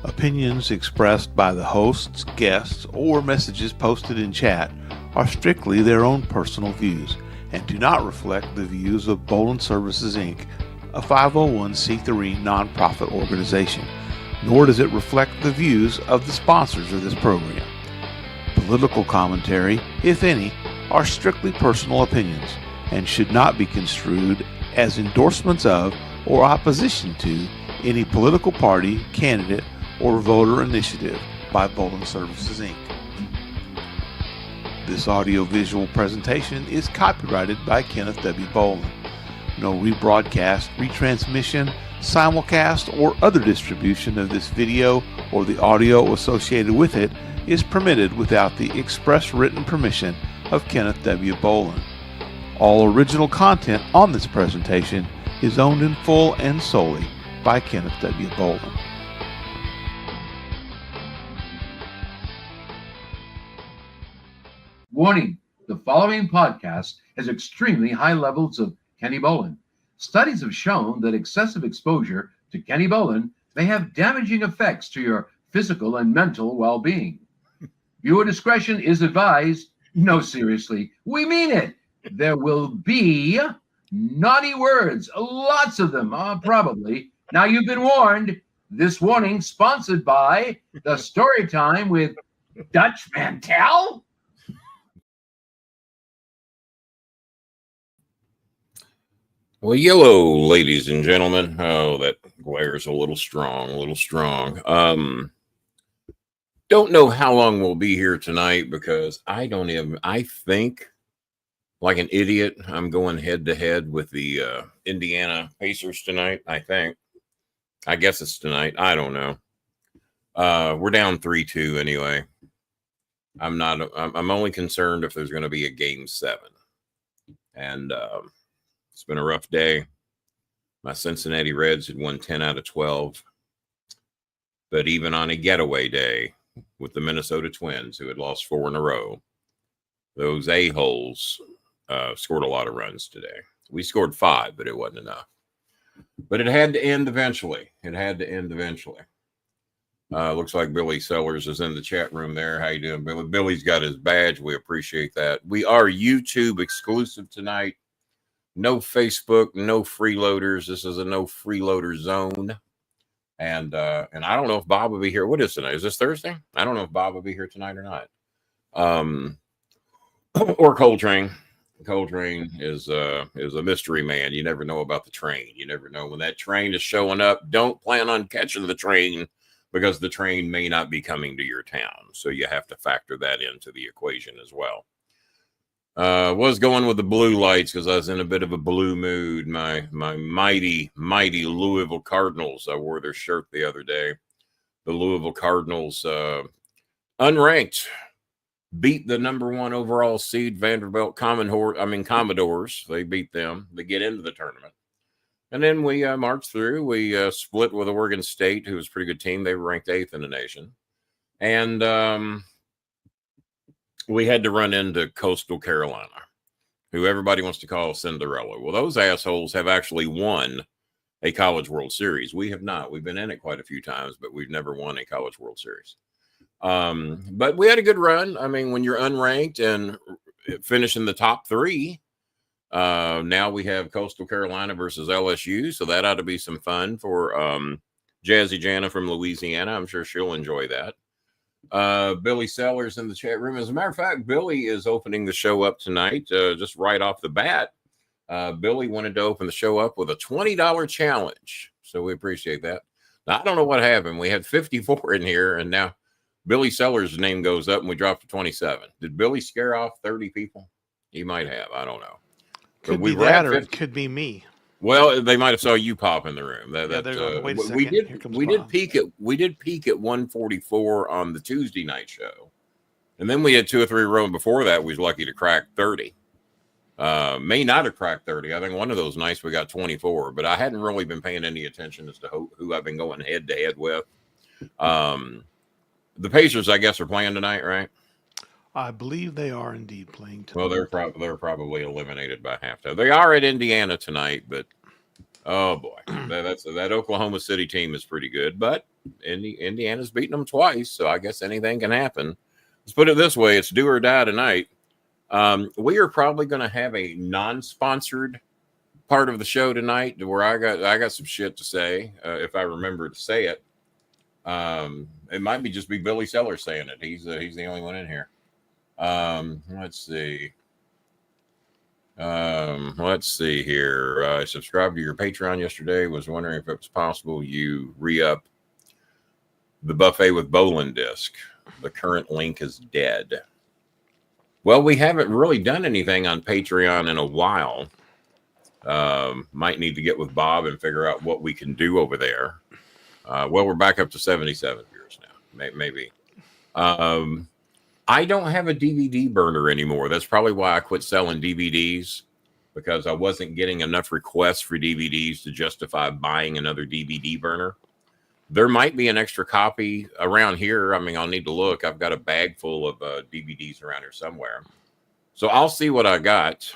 Opinions expressed by the hosts, guests, or messages posted in chat are strictly their own personal views and do not reflect the views of Bolin Services, Inc., a 501c3 nonprofit organization, nor does it reflect the views of the sponsors of this program. Political commentary, if any, are strictly personal opinions and should not be construed as endorsements of or opposition to any political party, candidate, or voter initiative by Bolin Services, Inc. This audio-visual presentation is copyrighted by Kenneth W. Bolin. No rebroadcast, retransmission, simulcast, or other distribution of this video or the audio associated with it is permitted without the express written permission of Kenneth W. Bolin. All original content on this presentation is owned in full and solely by Kenneth W. Bolin. Warning, the following podcast has extremely high levels of Kenny Bolin. Studies have shown that excessive exposure to Kenny Bolin may have damaging effects to your physical and mental well-being. Viewer discretion is advised. No, seriously, we mean it. There will be naughty words, lots of them, probably. Now you've been warned. This warning sponsored by the Story Time with Dutch Mantel. Well, yellow, ladies and gentlemen. Oh, that glare's a little strong, Don't know how long we'll be here tonight because I think, like an idiot, I'm going head to head with the Indiana Pacers tonight, I think. I guess it's tonight. I don't know. We're down 3-2 anyway. I'm only concerned if there's going to be a game 7. And, it's been a rough day. My Cincinnati Reds had won 10 out of 12. But even on a getaway day with the Minnesota Twins, who had lost 4 in a row, those a-holes scored a lot of runs today. We scored 5, but it wasn't enough. But it had to end eventually. Looks like Billy Sellers is in the chat room there. How you doing, Billy? Billy's got his badge. We appreciate that. We are YouTube exclusive tonight. No Facebook, no freeloaders. This is a no freeloader zone. And I don't know if Bob will be here. What is tonight? Is this Thursday? I don't know if Bob will be here tonight or not. Or Coltrane. Coltrane is a mystery man. You never know about the train. You never know when that train is showing up. Don't plan on catching the train because the train may not be coming to your town. So you have to factor that into the equation as well. Was going with the blue lights because I was in a bit of a blue mood. My mighty Louisville Cardinals. I wore their shirt the other day. The Louisville Cardinals, unranked, beat the #1 overall seed Vanderbilt Commodores. They beat them. They get into the tournament. And then we marched through. We split with Oregon State, who was a pretty good team. They were ranked 8th in the nation. And we had to run into Coastal Carolina, who everybody wants to call Cinderella. Well, those assholes have actually won a College World Series. We have not. We've been in it quite a few times, but we've never won a College World Series. But we had a good run. I mean, when you're unranked and finish in the top 3, now we have Coastal Carolina versus LSU, so that ought to be some fun for Jazzy Jana from Louisiana. I'm sure she'll enjoy that. Billy Sellers in the chat room. As a matter of fact, Billy is opening the show up tonight, just right off the bat. Billy wanted to open the show up with a $20 challenge, so we appreciate that. Now, I don't know what happened. We had 54 in here, and now Billy Sellers' name goes up, and we dropped to 27. Did Billy scare off 30 people? He might have. I don't know. Could be that, or it could be me. Well, they might have saw you pop in the room. Wait a second. We did peak at 144 on the Tuesday night show, and then we had 2 or 3 rows before that. We was lucky to crack 30. May not have cracked 30. I think one of those nights we got 24, but I hadn't really been paying any attention as to who I've been going head to head with. The Pacers, I guess, are playing tonight, right? I believe they are indeed playing tonight. Well, they're probably eliminated by halftime. They are at Indiana tonight, but oh boy, that Oklahoma City team is pretty good. But Indiana's beaten them twice, so I guess anything can happen. Let's put it this way: it's do or die tonight. We are probably going to have a non-sponsored part of the show tonight, where I got some shit to say if I remember to say it. It might just be Billy Sellers saying it. He's the only one in here. Let's see. Let's see here. I subscribed to your Patreon yesterday. Was wondering if it was possible you re-up the Buffet with Bolin disc. The current link is dead. Well, we haven't really done anything on Patreon in a while. Might need to get with Bob and figure out what we can do over there. Well, we're back up to 77 viewers now. Maybe. I don't have a DVD burner anymore. That's probably why I quit selling DVDs, because I wasn't getting enough requests for DVDs to justify buying another DVD burner. There might be an extra copy around here. I mean, I'll need to look. I've got a bag full of DVDs around here somewhere. So I'll see what I got.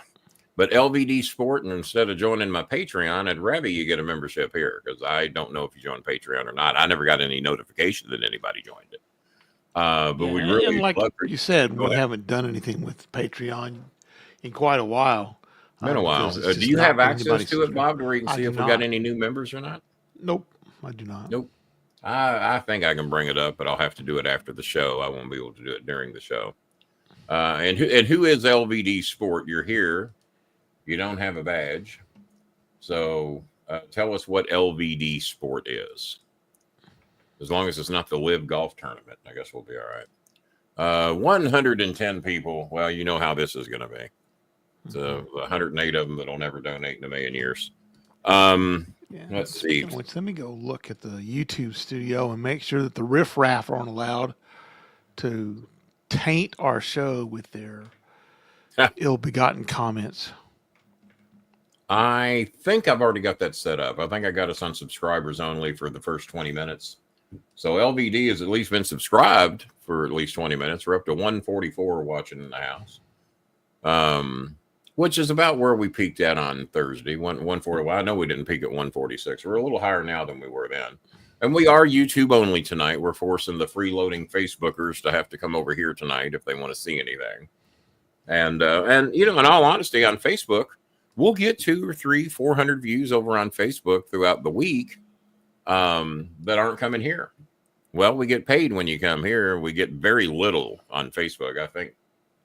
But LVD Sport, and instead of joining my Patreon, I'd rather you get a membership here, because I don't know if you join Patreon or not. I never got any notification that anybody joined it. But we really, and like you said, we haven't done anything with Patreon in quite a while. Been a while. Do you have access to it, Bob, where you can see if we got any new members or not? Nope, I do not. Nope. I think I can bring it up, but I'll have to do it after the show. I won't be able to do it during the show. And who is LVD Sport? You're here. You don't have a badge. So tell us what LVD Sport is. As long as it's not the Live Golf Tournament, I guess we'll be all right. 110 people. Well, you know how this is going to be. So 108 of them that'll never donate in a million years. Let's see. Which, let me go look at the YouTube studio and make sure that the riffraff aren't allowed to taint our show with their ill-begotten comments. I think I've already got that set up. I think I got us on subscribers only for the first 20 minutes. So LVD has at least been subscribed for at least 20 minutes. We're up to 144 watching in the house, which is about where we peaked at on Thursday. 140. Well, I know we didn't peak at 146. We're a little higher now than we were then. And we are YouTube only tonight. We're forcing the freeloading Facebookers to have to come over here tonight if they want to see anything. And you know, in all honesty, on Facebook, we'll get 200 or 300, 400 views over on Facebook throughout the week that aren't coming here. Well, we get paid when you come here. We get very little on Facebook. I think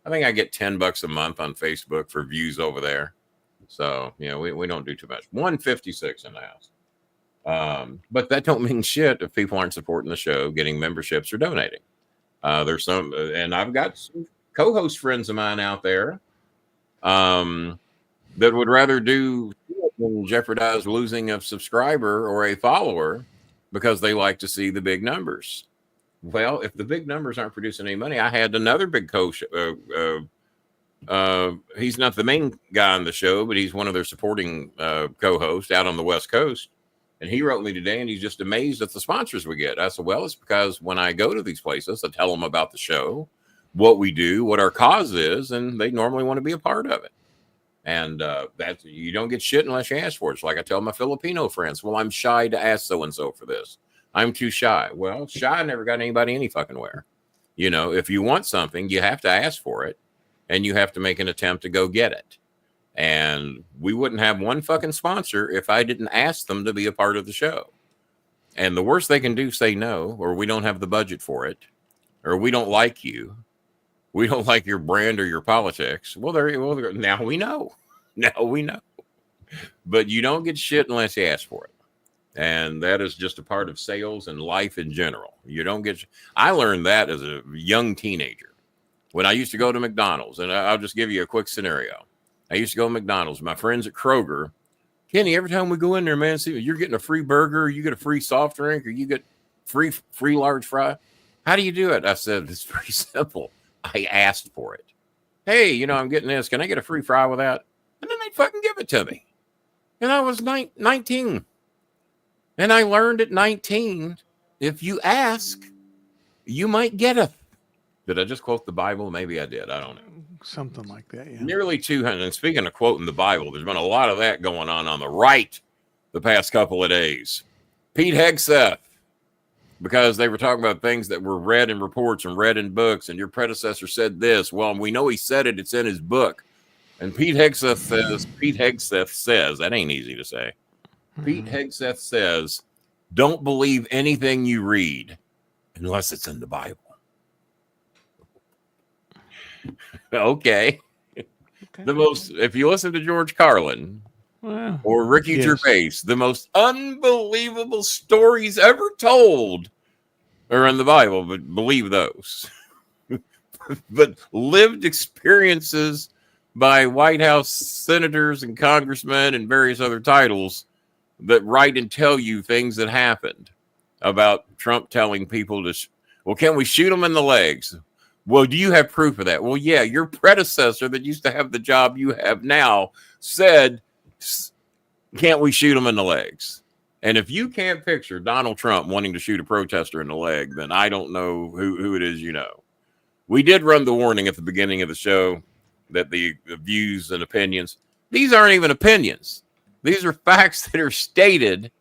I get $10 a month on Facebook for views over there. So, you know, we don't do too much. 156 in the house. But that don't mean shit if people aren't supporting the show, getting memberships or donating. There's some, and I've got some co-host friends of mine out there that would rather do than jeopardize losing a subscriber or a follower because they like to see the big numbers. Well, if the big numbers aren't producing any money, I had another big he's not the main guy on the show, but he's one of their supporting co-hosts out on the West Coast. And he wrote me today, and he's just amazed at the sponsors we get. I said, well, it's because when I go to these places, I tell them about the show, what we do, what our cause is, and they normally want to be a part of it. And that's, you don't get shit unless you ask for it. It's like I tell my Filipino friends, well, I'm shy to ask so-and-so for this. I'm too shy. Well, shy never got anybody any fucking where. You know, if you want something, you have to ask for it, and you have to make an attempt to go get it. And we wouldn't have one fucking sponsor if I didn't ask them to be a part of the show. And the worst they can do is say no, or we don't have the budget for it, or we don't like you. We don't like your brand or your politics. Well, now we know. Now we know. But you don't get shit unless you ask for it. And that is just a part of sales and life in general. You don't get. I learned that as a young teenager when I used to go to McDonald's. And I'll just give you a quick scenario. I used to go to McDonald's. My friends at Kroger, Kenny, every time we go in there, man, see, you're getting a free burger, you get a free soft drink, or you get free large fry. How do you do it? I said, it's pretty simple. I asked for it. Hey, you know, I'm getting this. Can I get a free fry with that? And then they'd fucking give it to me. And I was 19. And I learned at 19, if you ask, you might get it. Did I just quote the Bible? Maybe I did. I don't know. Something like that, yeah. Nearly 200. And speaking of quoting the Bible, there's been a lot of that going on the right the past couple of days. Pete Hegseth, because they were talking about things that were read in reports and read in books, and your predecessor said this. Well, we know he said it. It's in his book. And Pete Hegseth says, that ain't easy to say. Pete Hegseth says, don't believe anything you read unless it's in the Bible. Okay. If you listen to George Carlin or Ricky Gervais, the most unbelievable stories ever told are in the Bible, but believe those. But lived experiences by White House senators and congressmen and various other titles that write and tell you things that happened about Trump telling people to, well, can we shoot them in the legs? Well, do you have proof of that? Well, yeah, your predecessor that used to have the job you have now said, can't we shoot them in the legs? And if you can't picture Donald Trump wanting to shoot a protester in the leg, then I don't know who it is you know. We did run the warning at the beginning of the show that the views and opinions, these aren't even opinions. These are facts that are stated,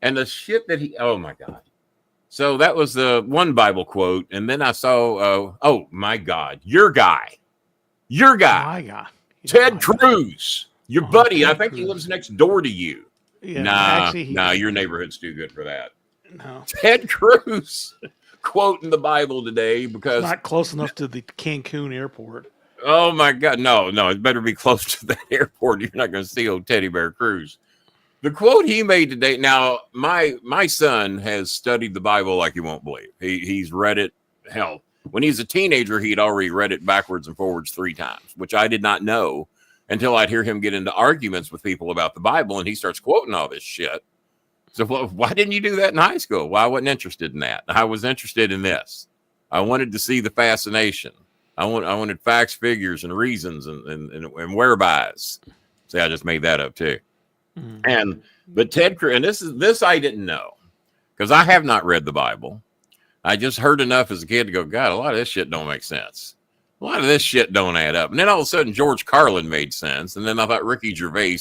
and the shit that oh my God. So that was the one Bible quote. And then I saw, oh my God, your guy, My God. Ted Cruz, your buddy. I think he lives next door to you. Yeah, nah, your neighborhood's too good for that. No. Ted Cruz quoting the Bible today because It's not close enough to the Cancun airport. Oh my God, no, it better be close to the airport. You're not going to see old Teddy Bear Cruz. The quote he made today. Now, my son has studied the Bible like you won't believe. He's read it. Hell, when he was a teenager, he'd already read it backwards and forwards 3 times, which I did not know until I'd hear him get into arguments with people about the Bible, and he starts quoting all this shit. So why didn't you do that in high school? Well, I wasn't interested in that. I was interested in this. I wanted to see the fascination. I wanted facts, figures, and reasons, and whereby. See, I just made that up too. But Ted Cruz, and this I didn't know because I have not read the Bible. I just heard enough as a kid to go, God, a lot of this shit don't make sense. A lot of this shit don't add up. And then all of a sudden, George Carlin made sense, and then I thought Ricky Gervais,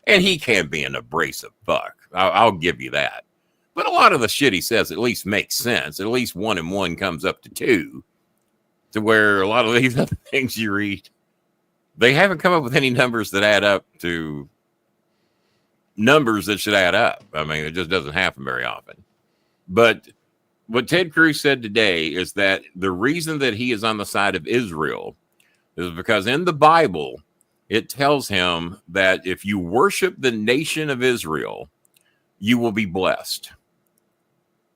and he can be an abrasive fuck. I'll give you that. But a lot of the shit he says at least makes sense. At least 1 and 1 comes up to 2. To where a lot of these other things you read, they haven't come up with any numbers that add up to numbers that should add up. I mean, it just doesn't happen very often. But what Ted Cruz said today is that the reason that he is on the side of Israel is because in the Bible, it tells him that if you worship the nation of Israel, you will be blessed.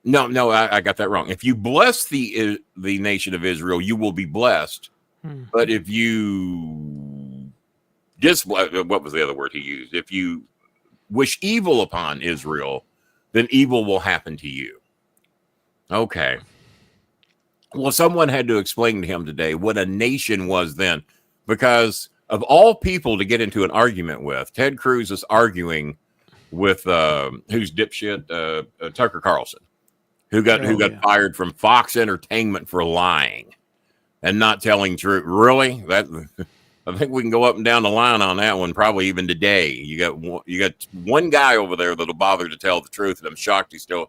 No, I got that wrong. If you bless the nation of Israel, you will be blessed. But if you what was the other word he used? If you wish evil upon Israel, then evil will happen to you. Okay. Well, someone had to explain to him today what a nation was then, because of all people to get into an argument with, Ted Cruz is arguing with who's dipshit Tucker Carlson. Who got fired from Fox Entertainment for lying and not telling truth? Really? I think we can go up and down the line on that one. Probably even today. You got one guy over there that'll bother to tell the truth, and I'm shocked he still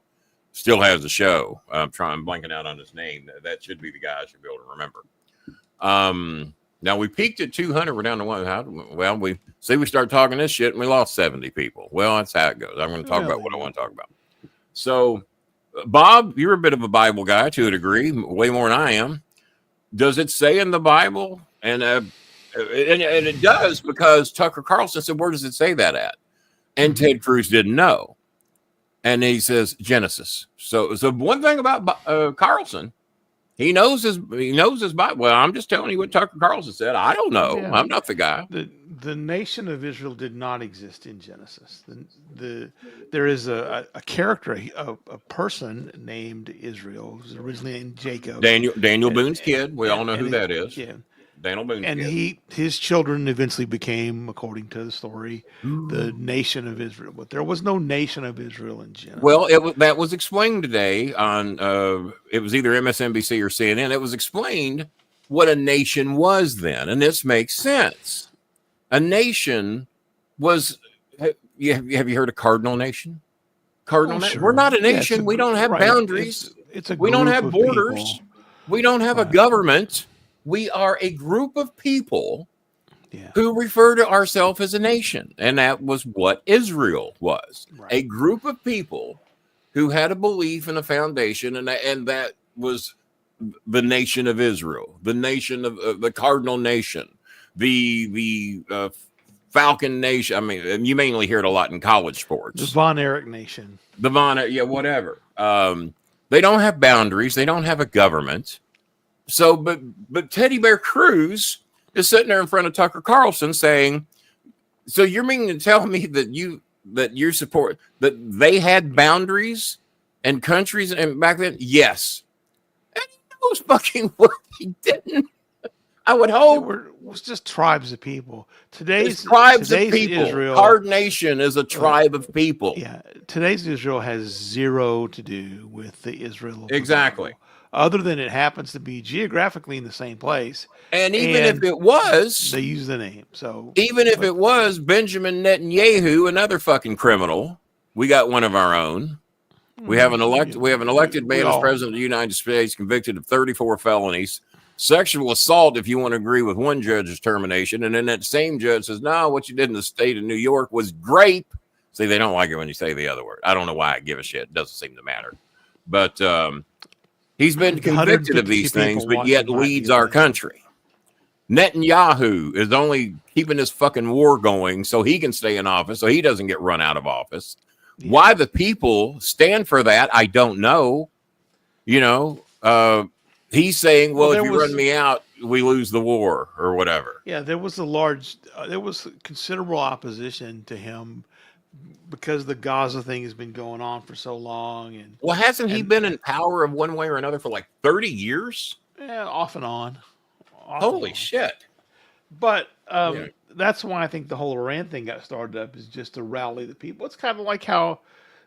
has a show. I'm blanking out on his name. That should be the guy I should be able to remember. Now we peaked at 200. We're down to 1. Well, we start talking this shit and we lost 70 people. Well, that's how it goes. I'm going to talk about what I want to talk about. So. Bob, you're a bit of a Bible guy to a degree, way more than I am. Does it say in the Bible? And it does, because Tucker Carlson said, where does it say that at? And Ted Cruz didn't know. And he says Genesis. So one thing about Carlson, he knows his Bible. Well, I'm just telling you what Tucker Carlson said. I don't know. Yeah. I'm not the guy. The nation of Israel did not exist in Genesis. There is a character, a person named Israel, who's originally named Jacob. Daniel Boone's kid. We all know who that is. Yeah. Daniel Boone's and kid. His children eventually became, according to the story, the nation of Israel. But there was no nation of Israel in Genesis. Well, that was explained today on it was either MSNBC or CNN. It was explained what a nation was then, and this makes sense. A nation was. Have you heard of cardinal nation? Cardinal nation. Sure. We're not a nation. We don't have boundaries. We don't have borders. People. We don't have a government. We are a group of people who refer to ourselves as a nation. And that was what Israel was. Right. A group of people who had a belief in a foundation, and that was the nation of Israel, the nation of the cardinal nation, the Falcon Nation. I mean, you mainly hear it a lot in college sports. The Von Erich Nation. The Von, whatever. They don't have boundaries. They don't have a government. So, but Teddy Bear Cruz is sitting there in front of Tucker Carlson saying, "So you're meaning to tell me that you support that they had boundaries and countries and back then?" Yes, and he knows fucking what he didn't. I would hope it was just tribes of people. Today's of people. Israel, Our nation is a tribe of people. Yeah, today's Israel has zero to do with the Israel of exactly. Other than it happens to be geographically in the same place. And even if it was, they use the name. So even if it was Benjamin Netanyahu, another fucking criminal, we got one of our own. We have an elected man as president of the United States, convicted of 34 felonies. Sexual assault, if you want to agree with one judge's termination, and then that same judge says, "No, what you did in the state of New York was grape." See, they don't like it when you say the other word. I don't know why I give a shit. It doesn't seem to matter. But he's been convicted of these things, but yet leads our country. Netanyahu is only keeping this fucking war going so he can stay in office, so he doesn't get run out of office. Yeah. Why the people stand for that, I don't know. He's saying, well, if you run me out, we lose the war or whatever. Yeah, there was considerable opposition to him because the Gaza thing has been going on for so long. And hasn't he been in power of one way or another for like 30 years? Yeah, off and on. Holy shit. But that's why I think the whole Iran thing got started up, is just to rally the people. It's kind of like how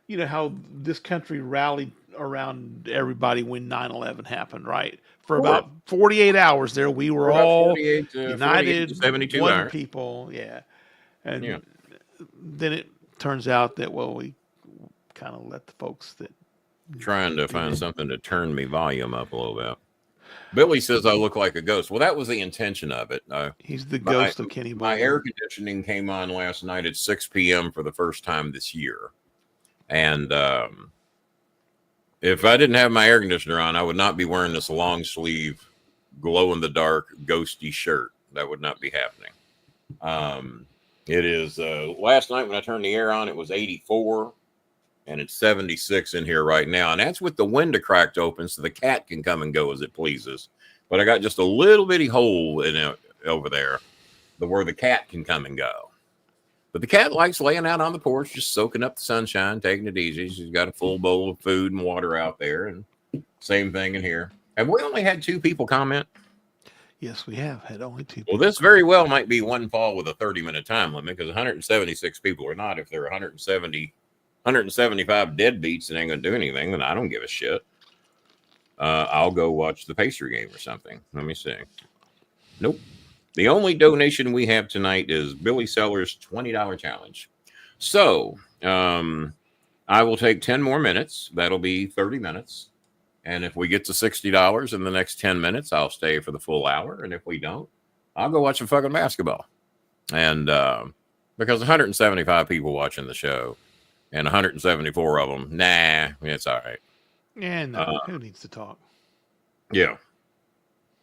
this country rallied around everybody when 9/11 happened, right? For about 48 hours there, we were all united, 72 one hours. people, and then it turns out that we kind of let the folks that trying to find something to turn me volume up a little bit. Billy says I look like a ghost. Well, that was the intention of it. He's the ghost of Kenny Bolin. My air conditioning came on last night at 6 p.m. for the first time this year. And if I didn't have my air conditioner on, I would not be wearing this long sleeve, glow in the dark, ghosty shirt. That would not be happening. It is last night when I turned the air on, it was 84, and it's 76 in here right now. And that's with the window cracked open so the cat can come and go as it pleases. But I got just a little bitty hole in it over there where the cat can come and go. But the cat likes laying out on the porch, just soaking up the sunshine, taking it easy. She's got a full bowl of food and water out there, and same thing in here. Have we only had 2 people comment? Yes, we have had only 2 people. Well, this very well might be one fall with a 30-minute time limit, because 176 people are not. If there are 175 deadbeats that ain't going to do anything, then I don't give a shit. I'll go watch the Pacer game or something. Let me see. Nope. The only donation we have tonight is Billy Sellers' $20 challenge. So I will take 10 more minutes. That'll be 30 minutes. And if we get to $60 in the next 10 minutes, I'll stay for the full hour. And if we don't, I'll go watch some fucking basketball. And because 175 people watching the show and 174 of them, nah, it's all right. Yeah, no, who needs to talk? Yeah.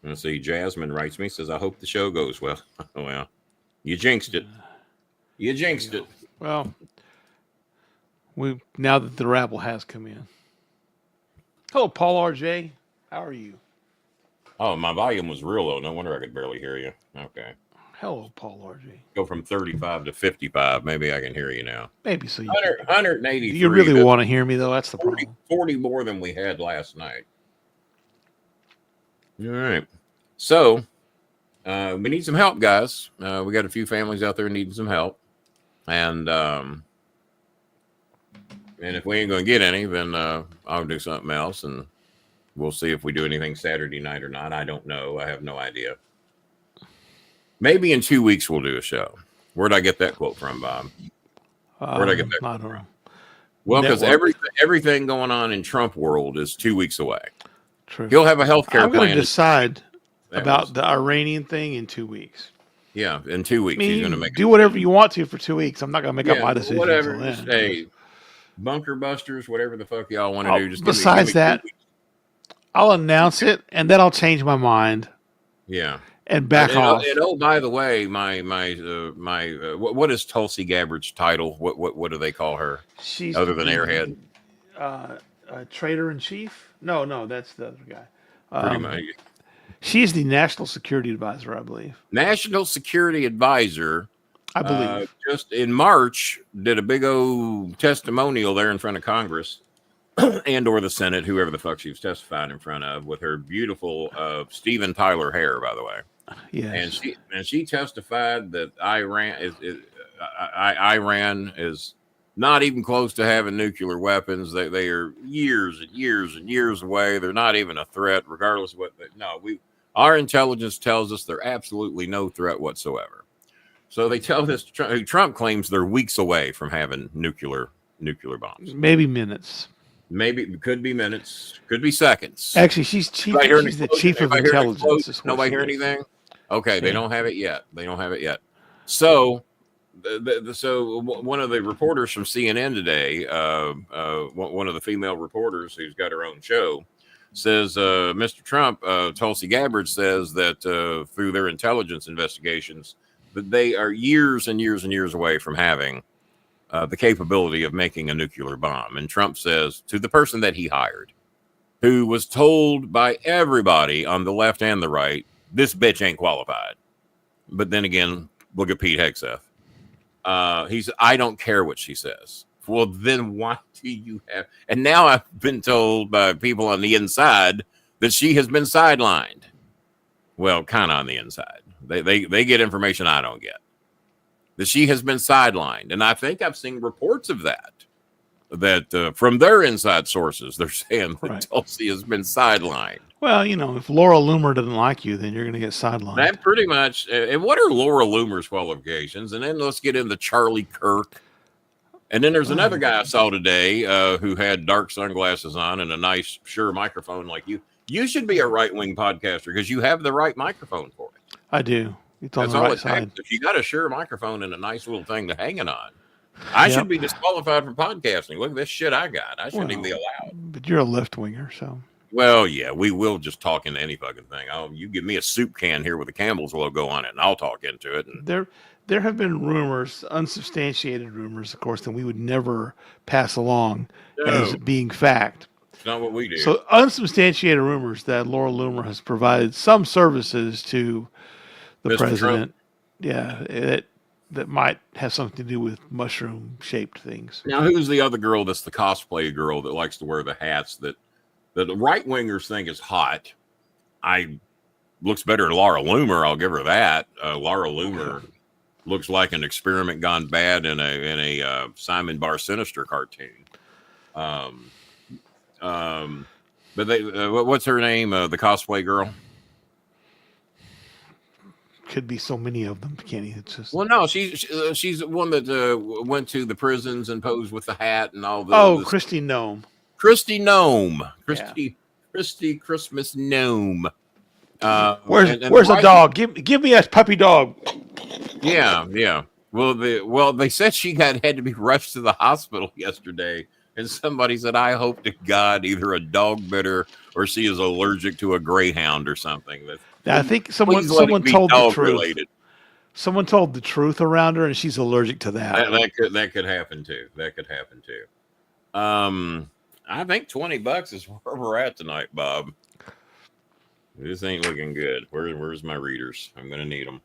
Let's see. Jasmine writes me, says, I hope the show goes well. Well, you jinxed it. You jinxed it. Well, now that the rabble has come in. Hello, Paul RJ. How are you? Oh, my volume was real low. No wonder I could barely hear you. Okay. Hello, Paul RJ. Go from 35 to 55. Maybe I can hear you now. Maybe so. 183. You really want to hear me, though? That's the 40, problem. 40 more than we had last night. All right. So we need some help, guys. We got a few families out there needing some help. And if we ain't going to get any, then I'll do something else. And we'll see if we do anything Saturday night or not. I don't know. I have no idea. Maybe in 2 weeks we'll do a show. Where'd I get that quote from, Bob? Where'd I get that quote from? Well, because network. everything going on in Trump world is 2 weeks away. True. He'll have a health care I'm going plan. to decide about Was, the Iranian thing in 2 weeks. yeah, in 2 weeks he's going to make do whatever you want to for 2 weeks. I'm not going to make up my decision whatever. until Just then. hey, bunker busters, whatever the fuck y'all want to do. Just besides give me that, 2 weeks. I'll announce it and then I'll change my mind. Yeah. And back off. And oh, by the way, what is Tulsi Gabbard's title? What do they call her? She's other than Airhead. Traitor in chief? No, that's the other guy. Pretty much. She's the National Security Advisor, I believe. National Security Advisor. I believe. Just in March, did a big old testimonial there in front of Congress and or the Senate, whoever the fuck she was testifying in front of, with her beautiful Steven Tyler hair, by the way. Yes. And she testified that Iran is not even close to having nuclear weapons. They are years and years and years away. They're not even a threat, regardless of what. Our intelligence tells us they're absolutely no threat whatsoever. So they tell this. Trump claims they're weeks away from having nuclear bombs. Maybe minutes. Maybe it could be minutes, could be seconds. Actually, she's the chief of intelligence. Nobody hear anything? Okay, they don't have it yet. So, so one of the reporters from CNN today, one of the female reporters who's got her own show, says, Mr. Trump, Tulsi Gabbard says that through their intelligence investigations, that they are years and years and years away from having the capability of making a nuclear bomb. And Trump says to the person that he hired, who was told by everybody on the left and the right, this bitch ain't qualified. But then again, look at Pete Hegseth. I don't care what she says. Well, then why do you have? And now I've been told by people on the inside that she has been sidelined. Well, kind of on the inside. They get information I don't get. That she has been sidelined. And I think I've seen reports of that from their inside sources. They're saying that Tulsi has been sidelined. Well, if Laura Loomer doesn't like you, then you're going to get sidelined. That pretty much. And what are Laura Loomer's qualifications? And then let's get into Charlie Kirk. And then there's another guy I saw today who had dark sunglasses on and a nice Shure microphone like you. You should be a right-wing podcaster because you have the right microphone for it. I do. It's on That's the all right it side. takes. If you got a Shure microphone and a nice little thing to hang it on, I should be disqualified from podcasting. Look at this shit I got. I shouldn't even be allowed. But you're a left-winger, so. Well, yeah, we will just talk into any fucking thing. You give me a soup can here with a Campbell's logo on it, and I'll talk into it. And there have been rumors, unsubstantiated rumors, of course, that we would never pass along as being fact. It's not what we do. So unsubstantiated rumors that Laura Loomer has provided some services to the Mr. president. Trump. Yeah, that might have something to do with mushroom-shaped things. Now, who's the other girl that's the cosplay girl that likes to wear the hats that the right-wingers think is hot? Looks better than Laura Loomer, I'll give her that. Laura Loomer looks like an experiment gone bad in a Simon Bar Sinister cartoon. But what's her name? The cosplay girl? Could be so many of them, Kenny. It's just no, she's one that went to the prisons and posed with the hat and all the. Christy Gnome. Christy Christmas Gnome. Where's the dog? Give me a puppy dog. Yeah. Well, they said she had to be rushed to the hospital yesterday, and somebody said, "I hope to God either a dog bit her or she is allergic to a greyhound or something." I think someone told the truth. Related. Someone told the truth around her, and she's allergic to that. That could happen too. I think $20 is where we're at tonight, Bob. This ain't looking good. Where's my readers? I'm gonna need them.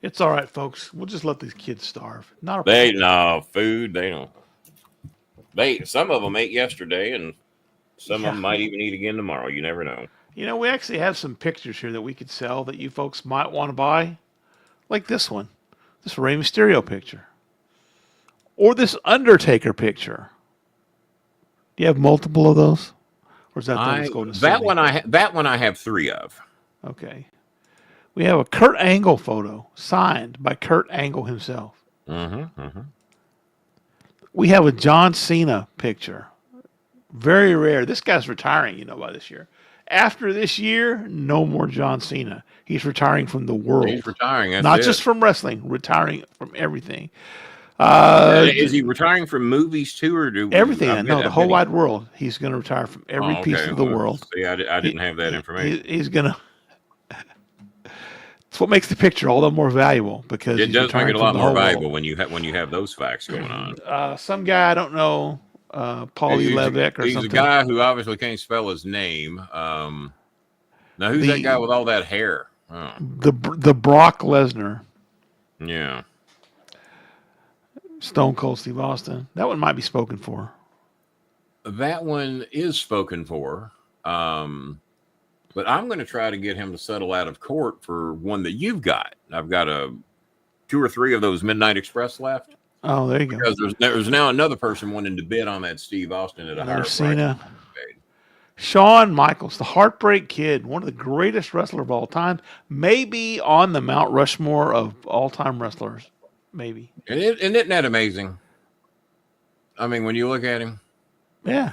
It's all right, folks. We'll just let these kids starve. Food. They don't. Some of them ate yesterday, and some of them might even eat again tomorrow. You never know. We actually have some pictures here that we could sell that you folks might want to buy. Like this one. This Rey Mysterio picture. Or this Undertaker picture. Do you have multiple of those? Or is that the one that's going to that one I have 3 of. Okay. We have a Kurt Angle photo signed by Kurt Angle himself. We have a John Cena picture. Very rare. This guy's retiring, by this year. After this year, no more John Cena. He's retiring from the world. He's retiring. That's Not it. just from wrestling, retiring from everything. Is he retiring from movies too, or do everything? No, the whole wide world. He's going to retire from every piece of the world. See, I didn't have that information. He's going to. It's what makes the picture all the more valuable because it does make it a lot more valuable when you have those facts going on. Some guy I don't know, Paulie Levesque or he's something. He's a guy who obviously can't spell his name. Now who's that guy with all that hair? Oh. The Brock Lesnar. Yeah. Stone Cold Steve Austin. That one might be spoken for. That one is spoken for. But I'm going to try to get him to settle out of court for one that you've got. I've got 2 or 3 of those Midnight Express left. Oh, there you go. Because there's now another person wanting to bid on that Steve Austin at a higher price. Shawn Michaels, the Heartbreak Kid, one of the greatest wrestlers of all time, maybe on the Mount Rushmore of all-time wrestlers, maybe. And isn't that amazing? I mean, when you look at him. Yeah.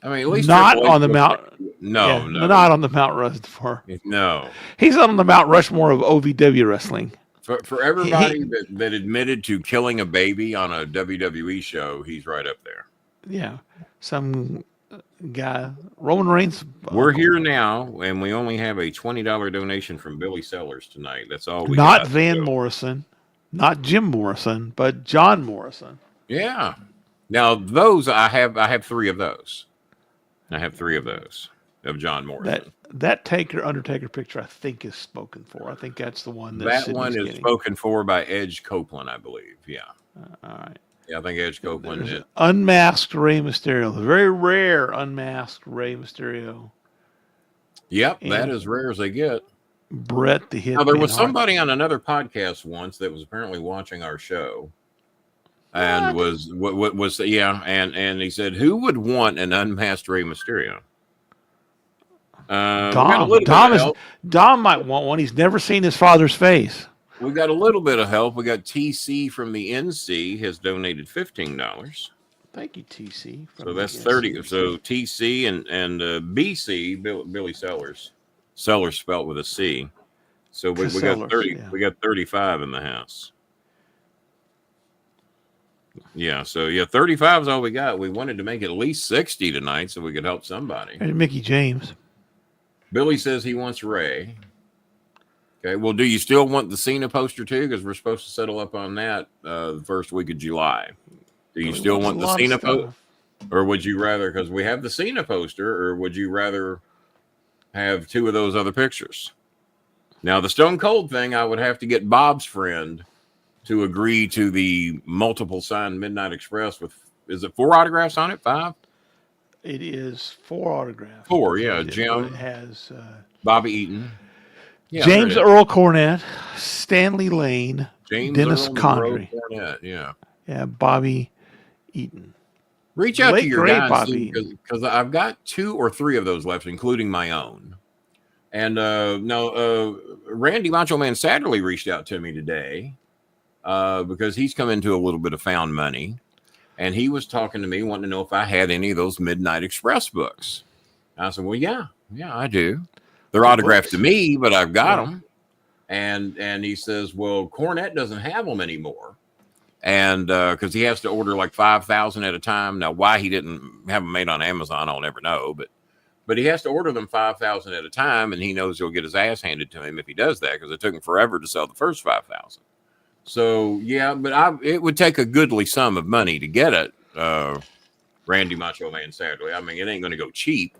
I mean, at least not on the Mount. No, not on the Mount Rushmore. No, he's on the Mount Rushmore of OVW wrestling. For everybody that admitted to killing a baby on a WWE show, he's right up there. Yeah, some guy, Roman Reigns. We're here now, and we only have a $20 donation from Billy Sellers tonight. That's all we got. Not Van Morrison, not Jim Morrison, but John Morrison. Yeah. Now those I have 3 of those. I have 3 of those of John Morrison. That Undertaker picture, I think, is spoken for. I think that's the one that one is spoken for by Edge Copeland, I believe. Yeah. All right. Yeah, I think Edge Copeland did. Unmasked Rey Mysterio, the very rare unmasked Rey Mysterio. Yep, that is rare as they get. Brett the Hitman. Now there was somebody on another podcast once that was apparently watching our show. And was and he said, who would want an unmasked Rey Mysterio? Dom might want one. He's never seen his father's face. We got a little bit of help. We got TC from the NC has donated $15. Thank you, TC. So that's 30. So TC and BC Billy Sellers spelt with a C. So we got 30. Yeah. We got 35 in the house. Yeah, so 35 is all we got. We wanted to make it at least 60 tonight so we could help somebody. And Mickey James. Billy says he wants Ray. Okay, well, do you still want the Cena poster too? Because we're supposed to settle up on that the first week of July. Do you still want the Cena poster? Or would you rather, because we have the Cena poster, or would you rather have 2 of those other pictures? Now, the Stone Cold thing, I would have to get Bob's friend to agree to the multiple signed Midnight Express with, is it 4 autographs on it? 5? It is 4 autographs. 4, yeah. Jim. It has Bobby Eaton. Yeah, James Earl Cornette, Stanley Lane, Dennis Condrey. Yeah. Yeah, Bobby Eaton. Reach out to your guys because I've got 2 or 3 of those left, including my own. And Randy Macho Man Satterley reached out to me today. Because he's come into a little bit of found money, and he was talking to me, wanting to know if I had any of those Midnight Express books. I said, "Well, yeah, I do. They're autographed to me, but I've got them." And he says, "Well, Cornette doesn't have them anymore, and because he has to order like 5,000 at a time. Now, why he didn't have them made on Amazon, I'll never know, but he has to order them 5,000 at a time, and he knows he'll get his ass handed to him if he does that because it took him forever to sell the first 5,000." So but it would take a goodly sum of money to get it, Randy Macho Man Saturday. I mean, it ain't going to go cheap,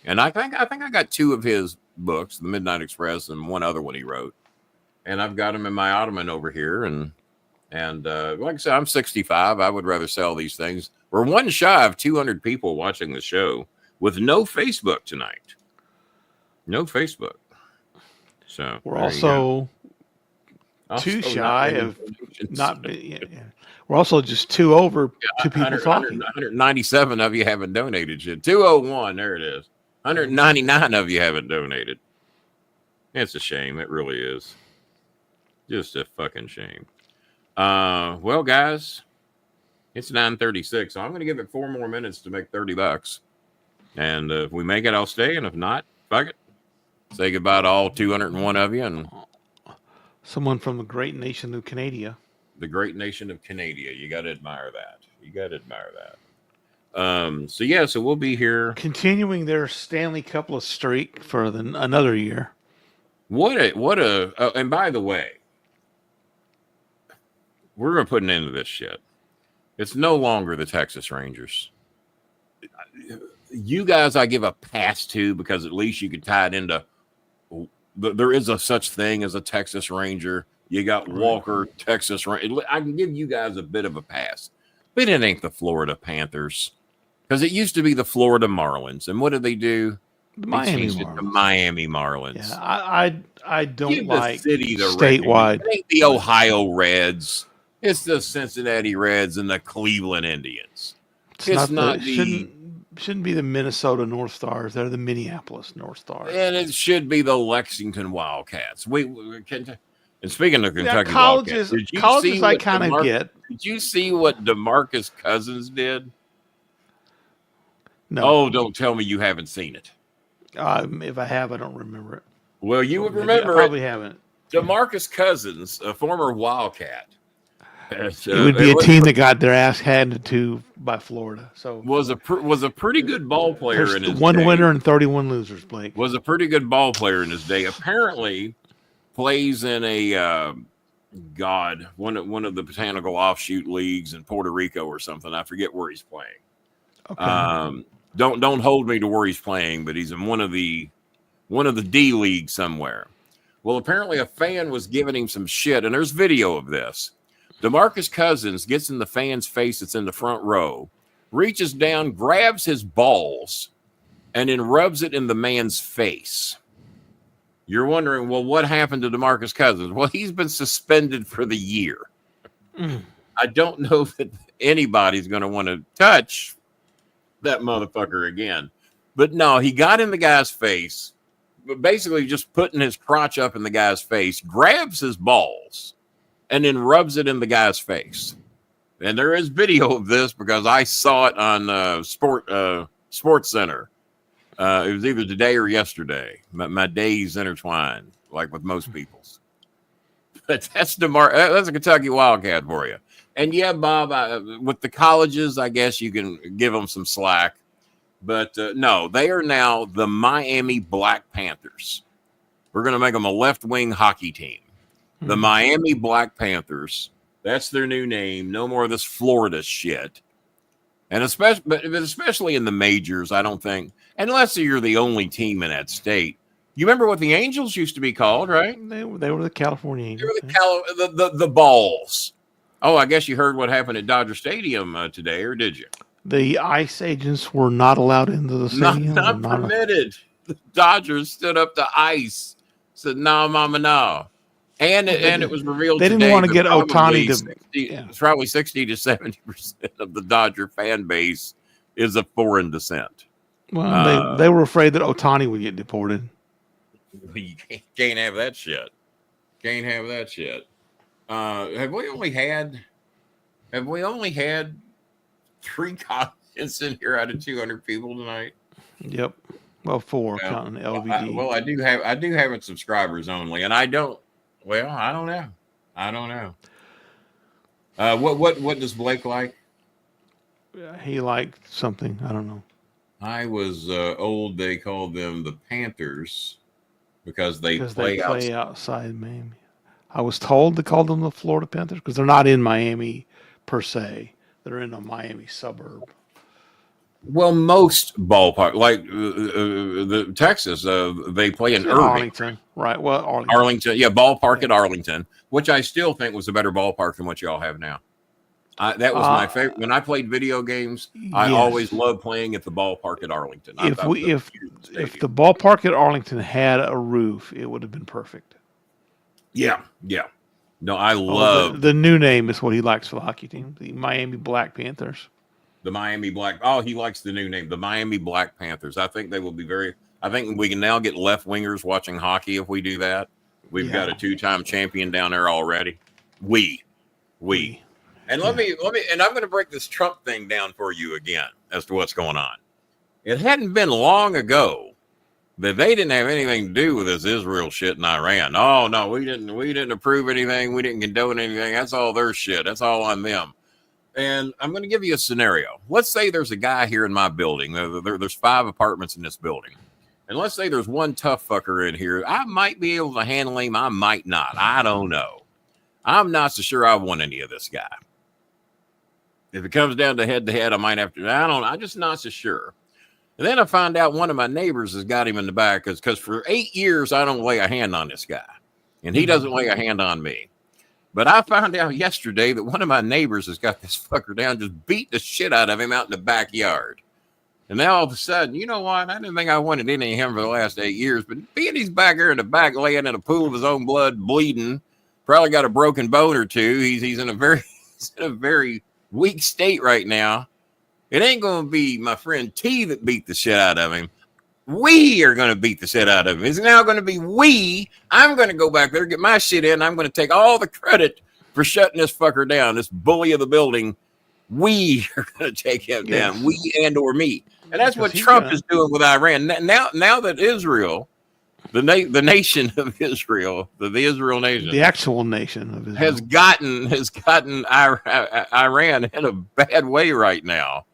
and I think I got 2 of his books, The Midnight Express, and one other one he wrote, and I've got them in my ottoman over here. And like I said, I'm 65. I would rather sell these things. We're one shy of 200 people watching the show with no Facebook tonight. No Facebook. So we're also. Too shy of not being. Yeah. We're also just 2 over 2 people talking. 197 of you haven't donated yet. 201, there it is. 199 of you haven't donated. It's a shame. It really is. Just a fucking shame. Well, guys, It's 9:36, so I'm going to give it 4 more minutes to make $30. And if we make it, I'll stay. And if not, fuck it. Say goodbye to all 201 of you. And someone from the great nation of Canada. The great nation of Canada. You got to admire that. So we'll be here. Continuing their Stanley Cup streak for another year. And by the way, we're going to put an end to this shit. It's no longer the Texas Rangers. You guys, I give a pass to because at least you could tie it into. There is a such thing as a Texas Ranger. You got Walker, Texas Ranger. I can give you guys a bit of a pass, but it ain't the Florida Panthers because it used to be the Florida Marlins. And what did they do? The Miami Marlins. It to Miami Marlins. Yeah, I don't give like the city the statewide. It ain't the Ohio Reds. It's the Cincinnati Reds and the Cleveland Indians. Shouldn't be the Minnesota North Stars. They're the Minneapolis North Stars. And it should be the Lexington Wildcats. And speaking of Kentucky colleges, Wildcats, I kind of get. Did you see what DeMarcus Cousins did? No. Oh, don't tell me you haven't seen it. If I have, I don't remember it. Well, you would remember it. I probably haven't. DeMarcus Cousins, a former Wildcat. It would be a team that got their ass handed to by Florida. So was a pretty good ball player in his one day. winner and 31 losers. Blake was a pretty good ball player in his day. Apparently, plays in a one of the botanical offshoot leagues in Puerto Rico or something. I forget where he's playing. Okay. Don't hold me to where he's playing, but he's in one of the D leagues somewhere. Well, apparently a fan was giving him some shit, and there's video of this. DeMarcus Cousins gets in the fan's face that's in the front row, reaches down, grabs his balls, and then rubs it in the man's face. You're wondering, well, what happened to DeMarcus Cousins? Well, he's been suspended for the year. I don't know that anybody's going to want to touch that motherfucker again. But no, he got in the guy's face, but basically just putting his crotch up in the guy's face, grabs his balls, and then rubs it in the guy's face. And there is video of this because I saw it on Sports Center. It was either today or yesterday. My days intertwined, like with most people's. But that's a Kentucky Wildcat for you. And yeah, Bob, with the colleges, I guess you can give them some slack. But no, they are now the Miami Black Panthers. We're going to make them a left-wing hockey team. The Miami Black Panthers. That's their new name. No more of this Florida shit. And especially in the majors, I don't think, unless you're the only team in that state. You remember what the Angels used to be called, right? They were the California Angels. They were the Balls. Oh, I guess you heard what happened at Dodger Stadium today, or did you? The ICE agents were not allowed into the stadium. Not permitted. The Dodgers stood up to ICE. Said, no, mama, no. And it was revealed they didn't want to get Ohtani to. It's probably 60 to 70% of the Dodger fan base is of foreign descent. Well, they were afraid that Ohtani would get deported. You can't have that shit. Can't have that shit. Have we only had 3 comments in here out of 200 people tonight? Yep. Well, 4 counting LVD. I do have it subscribers only, and I don't. Well, I don't know. What does Blake like? He liked something. I don't know. I was old. They called them the Panthers because they play outside Miami. I was told to call them the Florida Panthers because they're not in Miami per se. They're in a Miami suburb. Well, most ballpark, like the Texas, they play in Irving. Arlington, right? Well, Arlington, yeah, ballpark at Arlington, which I still think was a better ballpark than what y'all have now. That was my favorite. When I played video games, I always loved playing at the ballpark at Arlington. If the ballpark at Arlington had a roof, it would have been perfect. Yeah. No, I love the new name is what he likes for the hockey team, the Miami Black Panthers. The Miami Black. Oh, he likes the new name, the Miami Black Panthers. I think they will be I think we can now get left wingers watching hockey if we do that. We've got a 2-time champion down there already. We. And let me, and I'm going to break this Trump thing down for you again as to what's going on. It hadn't been long ago that they didn't have anything to do with this Israel shit in Iran. Oh no, we didn't approve anything. We didn't condone anything. That's all their shit. That's all on them. And I'm going to give you a scenario. Let's say there's a guy here in my building. There's 5 apartments in this building. And let's say there's one tough fucker in here. I might be able to handle him. I might not. I don't know. I'm not so sure I want any of this guy. If it comes down to head, I might have to. I don't know. I'm just not so sure. And then I find out one of my neighbors has got him in the back because for 8 years, I don't lay a hand on this guy. And he doesn't lay a hand on me. But I found out yesterday that one of my neighbors has got this fucker down, just beat the shit out of him out in the backyard. And now all of a sudden, you know what? I didn't think I wanted any of him for the last 8 years, but being he's back here in the back, laying in a pool of his own blood, bleeding, probably got a broken bone or two. He's in a very weak state right now. It ain't going to be my friend T that beat the shit out of him. We are going to beat the shit out of him. It's now going to be we. I'm going to go back there, get my shit in. I'm going to take all the credit for shutting this fucker down, this bully of the building. We are going to take him down. We and or me. And that's what Trump is doing with Iran. Now that Israel, the nation of Israel, the Israel nation, the actual nation of Israel, has gotten Iran in a bad way right now.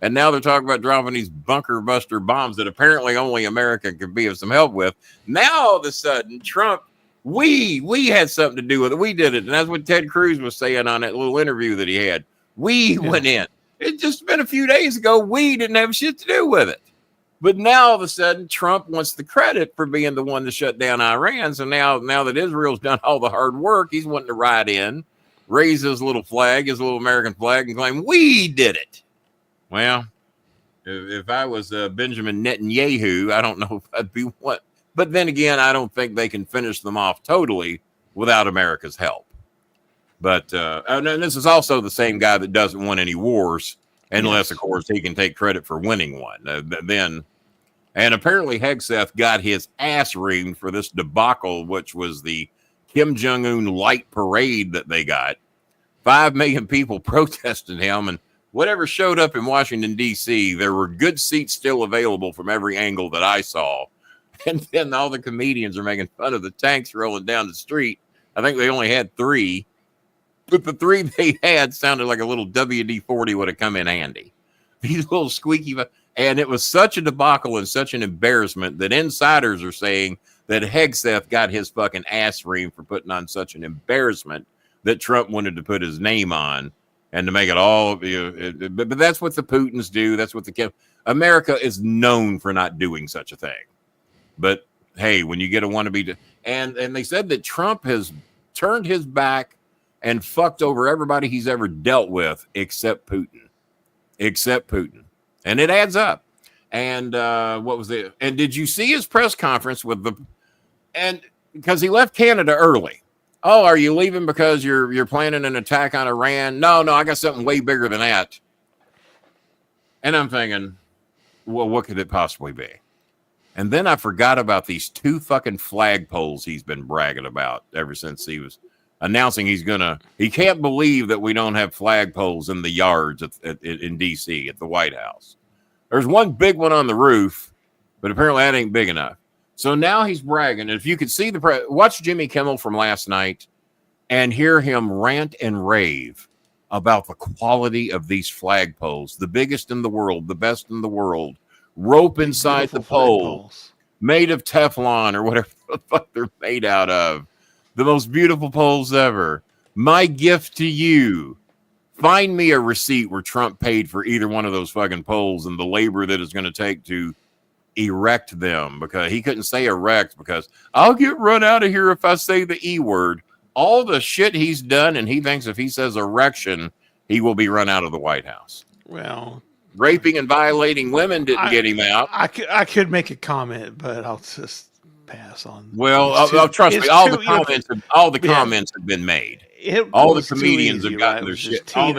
And now they're talking about dropping these bunker buster bombs that apparently only America can be of some help with. Now all of a sudden, Trump, we had something to do with it. We did it. And that's what Ted Cruz was saying on that little interview that he had. We went in. It just been a few days ago. We didn't have shit to do with it. But now all of a sudden, Trump wants the credit for being the one to shut down Iran. So now that Israel's done all the hard work, he's wanting to ride in, raise his little flag, his little American flag, and claim we did it. Well, if I was Benjamin Netanyahu, I don't know if I'd be what. But then again, I don't think they can finish them off totally without America's help. But and this is also the same guy that doesn't want any wars, unless, of course, he can take credit for winning one. And apparently Hegseth got his ass reamed for this debacle, which was the Kim Jong-un light parade that they got. 5 million people protested him, and whatever showed up in Washington, D.C., there were good seats still available from every angle that I saw. And then all the comedians are making fun of the tanks rolling down the street. I think they only had 3. But the 3 they had sounded like a little WD-40 would have come in handy. These little squeaky. And it was such a debacle and such an embarrassment that insiders are saying that Hegseth got his fucking ass reamed for putting on such an embarrassment that Trump wanted to put his name on. And to make it all, but that's what the Putins do. That's what America is known for not doing such a thing. But hey, when you get a wannabe, and they said that Trump has turned his back and fucked over everybody he's ever dealt with, except Putin. And it adds up. And what was it? And did you see his press conference and because he left Canada early? Oh, are you leaving because you're planning an attack on Iran? No, I got something way bigger than that. And I'm thinking, well, what could it possibly be? And then I forgot about these 2 fucking flagpoles he's been bragging about ever since he was announcing he can't believe that we don't have flagpoles in the yards in D.C. at the White House. There's one big one on the roof, but apparently that ain't big enough. So now he's bragging. And if you could see watch Jimmy Kimmel from last night and hear him rant and rave about the quality of these flagpoles, the biggest in the world, the best in the world, rope inside the pole, made of Teflon or whatever the fuck they're made out of. The most beautiful poles ever. My gift to you. Find me a receipt where Trump paid for either one of those fucking poles and the labor that it's going to take to erect them, because he couldn't say erect because I'll get run out of here if I say the E word. All the shit he's done, and he thinks if he says erection, he will be run out of the White House. Well, raping and violating women didn't get him out. I could make a comment, but I'll just pass on. Well, trust me, all the comments have been made. All the comedians have gotten their shit. All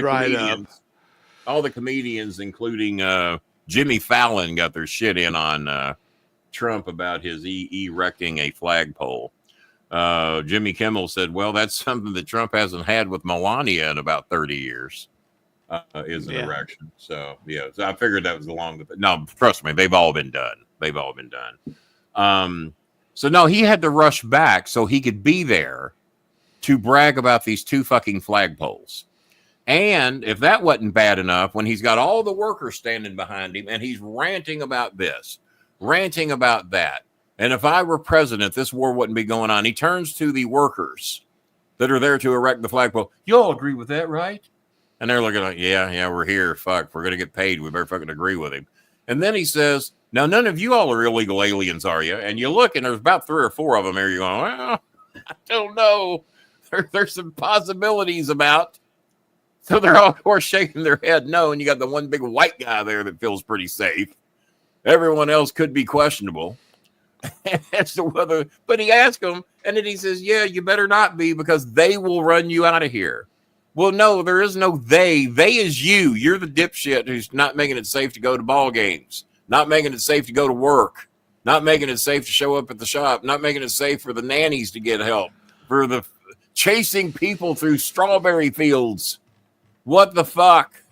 the comedians, including Jimmy Fallon, got their shit in on Trump about his erecting a flagpole. Jimmy Kimmel said, well, that's something that Trump hasn't had with Melania in about 30 years. Is an erection. So so I figured that was along the. No, trust me, they've all been done. So no, he had to rush back so he could be there to brag about these 2 fucking flagpoles. And if that wasn't bad enough, when he's got all the workers standing behind him and he's ranting about this, ranting about that, and if I were president, this war wouldn't be going on. He turns to the workers that are there to erect the flagpole. You all agree with that, right? And they're looking like, yeah, we're here. Fuck, we're going to get paid. We better fucking agree with him. And then he says, now, none of you all are illegal aliens, are you? And you look, and there's about 3 or 4 of them there. You're going, well, I don't know. There's some possibilities about. So they're all, of course, shaking their head no. And you got the one big white guy there that feels pretty safe. Everyone else could be questionable as to whether. But he asked them, and then he says, yeah, you better not be because they will run you out of here. Well, no, there is no they. They is you. You're the dipshit who's not making it safe to go to ball games, not making it safe to go to work, not making it safe to show up at the shop, not making it safe for the nannies to get help, for the chasing people through strawberry fields. What the fuck?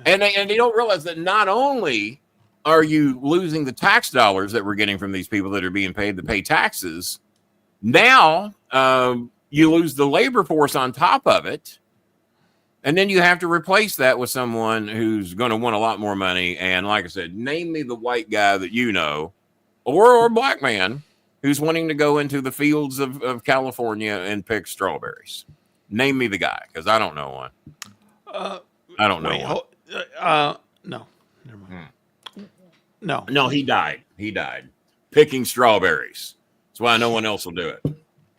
And they don't realize that not only are you losing the tax dollars that we're getting from these people that are being paid to pay taxes, now you lose the labor force on top of it. And then you have to replace that with someone who's going to want a lot more money. And like I said, name me the white guy that you know, or a black man who's wanting to go into the fields of California and pick strawberries. Name me the guy, because I don't know one. I don't know one. No, never mind. No, he died. Picking strawberries. That's why no one else will do it. All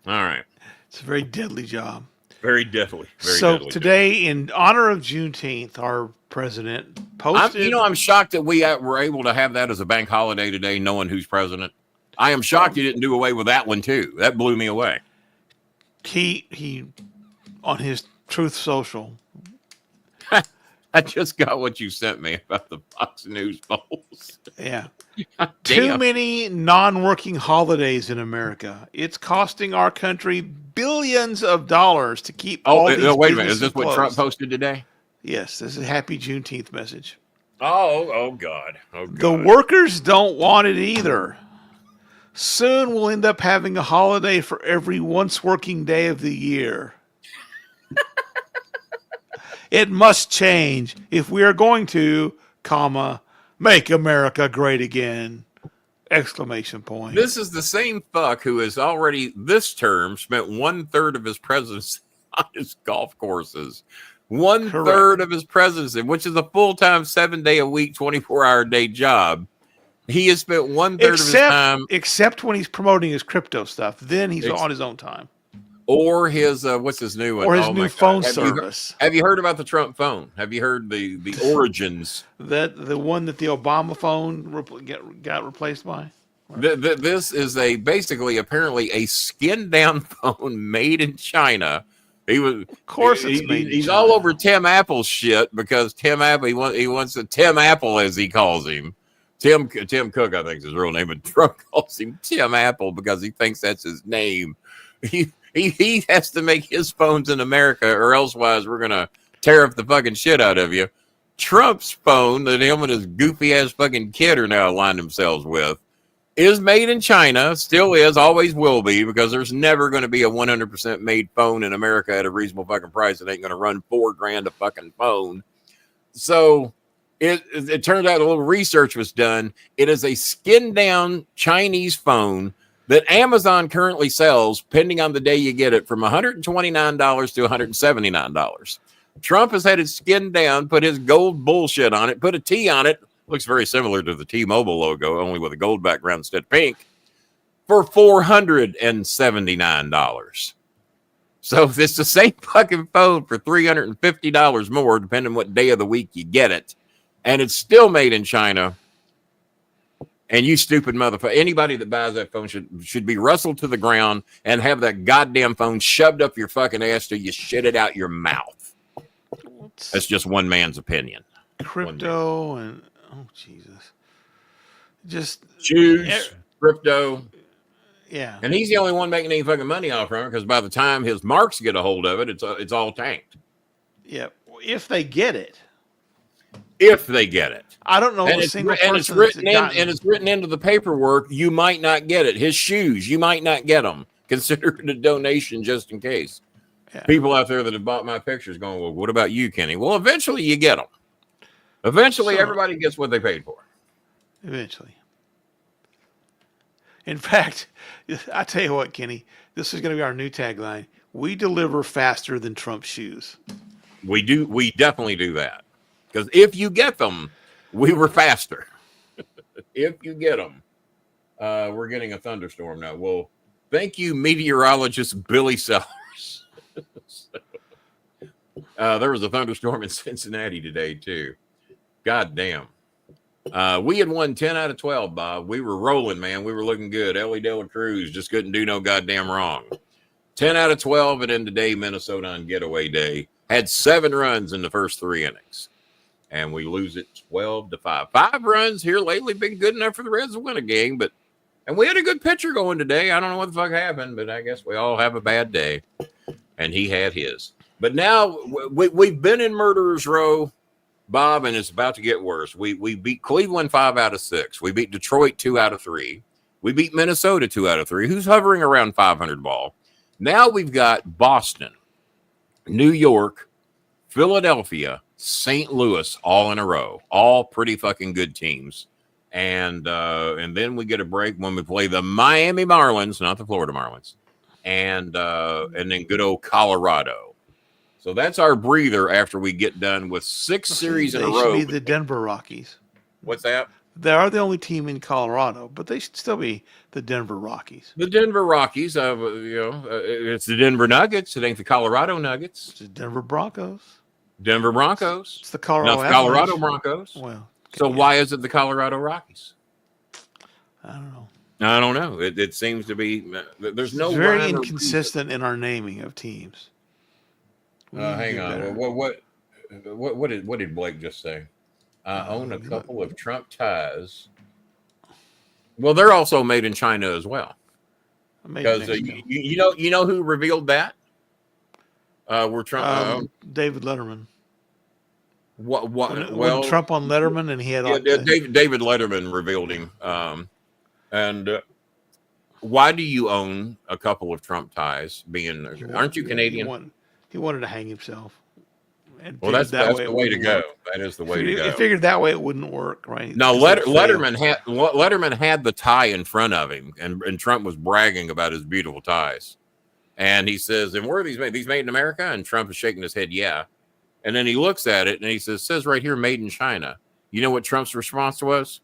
right. It's a very deadly job. Very deadly. So today, in honor of Juneteenth, our president posted. I'm shocked that we were able to have that as a bank holiday today, knowing who's president. I am shocked you didn't do away with that one too. That blew me away. He on his Truth Social. I just got what you sent me about the Fox News polls. Yeah. Too many non-working holidays in America. It's costing our country billions of dollars to keep all these wait a minute. Is this what closed. Trump posted today? Yes, this is a happy Juneteenth message. Oh, God. The workers don't want it either. Soon we'll end up having a holiday for every once working day of the year. It must change if we are going to, make America great again, ! This is the same fuck who has already this term spent 1/3 of his presidency on his golf courses. 1/3 of his presidency, which is a full-time 7-day-a-week, 24-hour-a-day job. He has spent 1/3 of his time. Except when he's promoting his crypto stuff. Then he's on his own time. Or his, what's his new one? Or his new phone service. Have you heard about the Trump phone? Have you heard the origins? The one that the Obama phone got replaced by? This is apparently a skinned down phone made in China. Of course it's made in He's China. all over Tim Apple's shit because Tim Apple, he wants a Tim Apple, as he calls him. Tim Cook, I think is his real name, but Trump calls him Tim Apple because he thinks that's his name. He has to make his phones in America, or elsewise we're gonna tariff the fucking shit out of you. Trump's phone that him and his goofy ass fucking kid are now aligned themselves with is made in China, still is, always will be, because there's never going to be a 100% made phone in America at a reasonable fucking price. It ain't going to run $4,000 a fucking phone. So it turns out a little research was done. It is a skinned down Chinese phone that Amazon currently sells, depending on the day you get it, from $129 to $179. Trump has had it skinned down, put his gold bullshit on it, put a T on it. Looks very similar to the T-Mobile logo, only with a gold background instead of pink, for $479. So it's the same fucking phone for $350 more, depending on what day of the week you get it. And it's still made in China. And you stupid motherfucker, anybody that buys that phone should be wrestled to the ground and have that goddamn phone shoved up your fucking ass till you shit it out your mouth. That's just one man's opinion. Crypto and, oh, Jesus. Just choose crypto. Yeah. And he's the only one making any fucking money off from it, because by the time his marks get a hold of it, it's all tanked. Yeah. If they get it. If they get it. I don't know And a single and person it's written into the paperwork. You might not get it. His shoes, you might not get them. Consider it a donation just in case. Yeah. People out there that have bought my pictures going, well, what about you, Kenny? Well, eventually you get them. Eventually, everybody gets what they paid for. Eventually. In fact, I tell you what, Kenny, this is going to be our new tagline. We deliver faster than Trump's shoes. We do. We definitely do that. Because if you get them, we were faster. If you get them, we're getting a thunderstorm now. Well, thank you, meteorologist Billy Sellers. There was a thunderstorm in Cincinnati today, too. God damn. We had won 10 out of 12, Bob. We were rolling, man. We were looking good. Ellie De La Cruz just couldn't do no goddamn wrong. 10 out of 12, and then today, Minnesota on getaway day. Had 7 runs in the first 3 innings. And we lose it 12-5. 5 runs here lately been good enough for the Reds to win a game. And we had a good pitcher going today. I don't know what the fuck happened, but I guess we all have a bad day. And he had his. But now we've been in Murderer's Row, Bob, and it's about to get worse. We beat Cleveland 5 out of 6. We beat Detroit 2 out of 3. We beat Minnesota 2 out of 3, who's hovering around 500 ball. Now we've got Boston, New York, Philadelphia, St. Louis all in a row. All pretty fucking good teams. And then we get a break when we play the Miami Marlins, not the Florida Marlins. And then good old Colorado. So that's our breather after we get done with 6 series in a row. They should be the Denver Rockies. What's that? They are the only team in Colorado, but they should still be the Denver Rockies. The Denver Rockies, it's the Denver Nuggets. It ain't the Colorado Nuggets. It's the Denver Broncos. Denver Broncos. It's the Colorado Broncos. Well, so why is it the Colorado Rockies? I don't know. I don't know. It seems to be there's no very inconsistent in our naming of teams. Hang on. What did Blake just say? I own a couple of Trump ties. Well, they're also made in China as well. Because you know who revealed that? Were Trump David Letterman. Well, Trump on Letterman, and he had David Letterman revealed him. And why do you own a couple of Trump ties? Aren't you Canadian? He wanted to hang himself. Well, that's the way to go. That is the way to go. He figured that way it wouldn't work, right? No, Letterman had the tie in front of him, and Trump was bragging about his beautiful ties. And he says, and where are these made? These made in America? And Trump is shaking his head, yeah. And then he looks at it, and he says right here, made in China. You know what Trump's response was?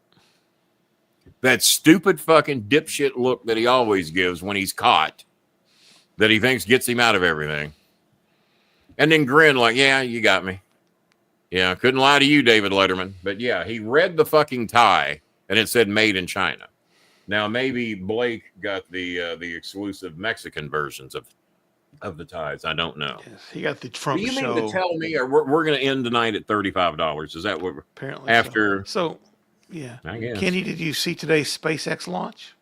That stupid fucking dipshit look that he always gives when he's caught, that he thinks gets him out of everything. And then grin like, yeah, you got me. Yeah, couldn't lie to you, David Letterman. But yeah, he read the fucking tie, and it said made in China. Now, maybe Blake got the exclusive Mexican versions of the ties. I don't know. Yes, he got the Trump show. Do you mean to tell me, or we're going to end tonight at $35? Is that what? Apparently, after. So yeah. I guess. Kenny, did you see today's SpaceX launch?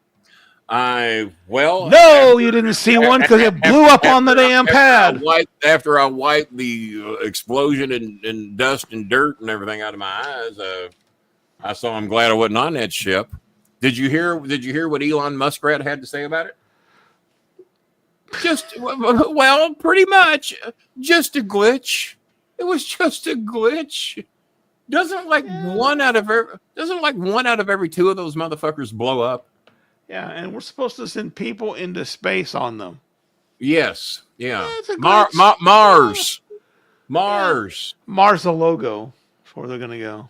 No, you didn't see one because it blew up on the damn pad. After I wiped the explosion and dust and dirt and everything out of my eyes, I saw. I'm glad I wasn't on that ship. Did you hear what Elon Muskrat had to say about it? Pretty much just a glitch. It was just a glitch. Doesn't one out of every 2 of those motherfuckers blow up? Yeah, and we're supposed to send people into space on them. Yes, yeah. Mars. Mars. Mars, the logo. That's where they're gonna go.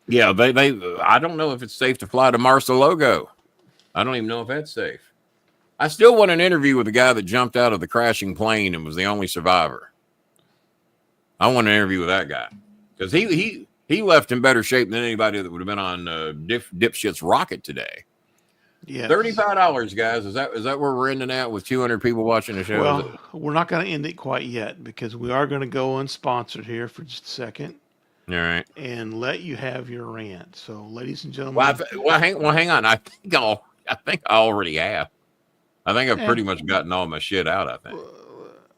Yeah, they. I don't know if it's safe to fly to Mars, the logo. I don't even know if that's safe. I still want an interview with the guy that jumped out of the crashing plane and was the only survivor. I want an interview with that guy because he left in better shape than anybody that would have been on Dipshit's rocket today. Yeah, $35, guys. Is that where we're ending at with 200 people watching the show? Well, we're not going to end it quite yet because we are going to go unsponsored here for just a second. All right, and let you have your rant. So, ladies and gentlemen, hang on. I think I already have. I think I've pretty much gotten all my shit out. I think.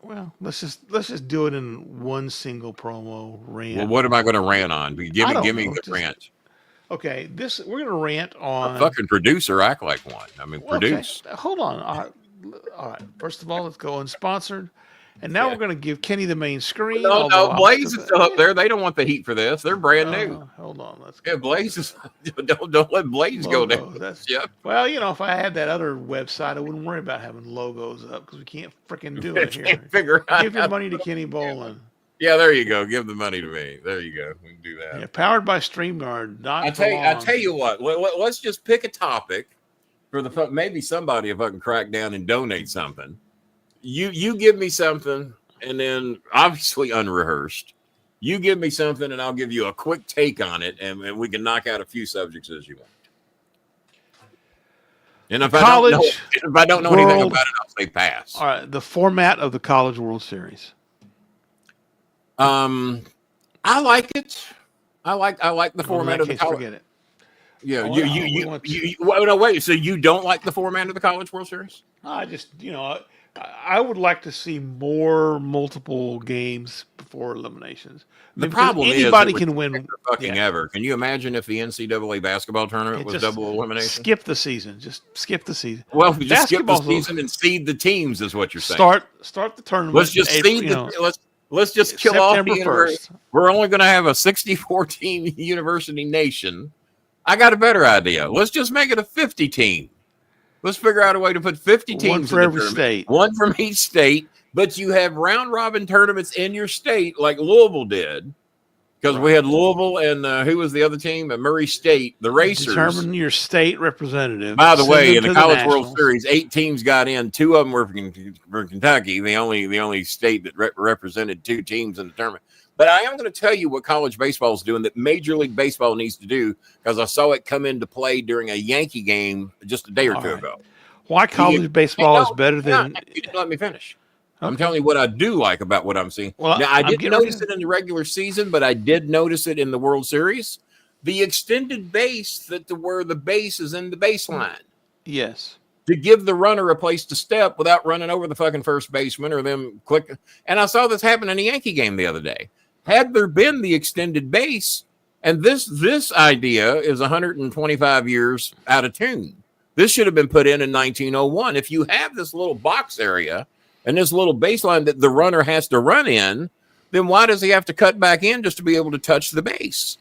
Well, let's just do it in one single promo rant. Well, what am I going to rant on? Give me the rant. Okay, we're going to rant on. A fucking producer act like one. I mean, produce. Okay. Hold on. All right. First of all, let's go unsponsored. And now we're going to give Kenny the main screen. No, Blaze is still up there. They don't want the heat for this. They're brand new. Hold on. Let's go. Yeah, Blaze is. Don't let Blaze go down. Well, if I had that other website, I wouldn't worry about having logos up because we can't freaking do it here. Figure out. Give your money to Kenny Bolin. Yeah, there you go. Give the money to me. There you go. We can do that. Yeah, powered by Streamyard. I tell you what. Let's just pick a topic for the maybe somebody if I can crack down and donate something. You give me something, and then obviously unrehearsed. You give me something, and I'll give you a quick take on it, and we can knock out a few subjects as you want. And if I don't know anything about it, I'll say pass. All right, the format of the College World Series. I like it. I like the format of the college. Forget it. Yeah, wait. So you don't like the format of the College World Series? I just, I would like to see more multiple games before eliminations. The problem is anybody can win. Ever. Can you imagine if the NCAA basketball tournament was double elimination? Skip the season. Just skip the season. Well, just skip the season and seed the teams is what you're saying. Start the tournament. Let's just seed let's just kill off the university. We're only going to have a 64 team university nation. I got a better idea. Let's just make it a 50 team. Let's figure out a way to put 50 teams one for every state. One from each state, but you have round robin tournaments in your state like Louisville did. Because we had Louisville and who was the other team? At Murray State, the Racers. Determine your state representative. By the way, in the College World Series, 8 teams got in. 2 of them were from Kentucky, the only state that represented 2 teams in the tournament. But I am going to tell you what college baseball is doing that Major League Baseball needs to do, because I saw it come into play during a Yankee game just a day or two ago. Why college baseball is better than... You didn't let me finish. Okay. I'm telling you what I do like about what I'm seeing. Well, now, I didn't notice it in the regular season, but I did notice it in the World Series. The extended base, where the base is in the baseline. Yes. To give the runner a place to step without running over the fucking first baseman or them click. And I saw this happen in a Yankee game the other day. Had there been the extended base, and this idea is 125 years out of tune. This should have been put in 1901. If you have this little box area and this little baseline that the runner has to run in, then why does he have to cut back in just to be able to touch the base?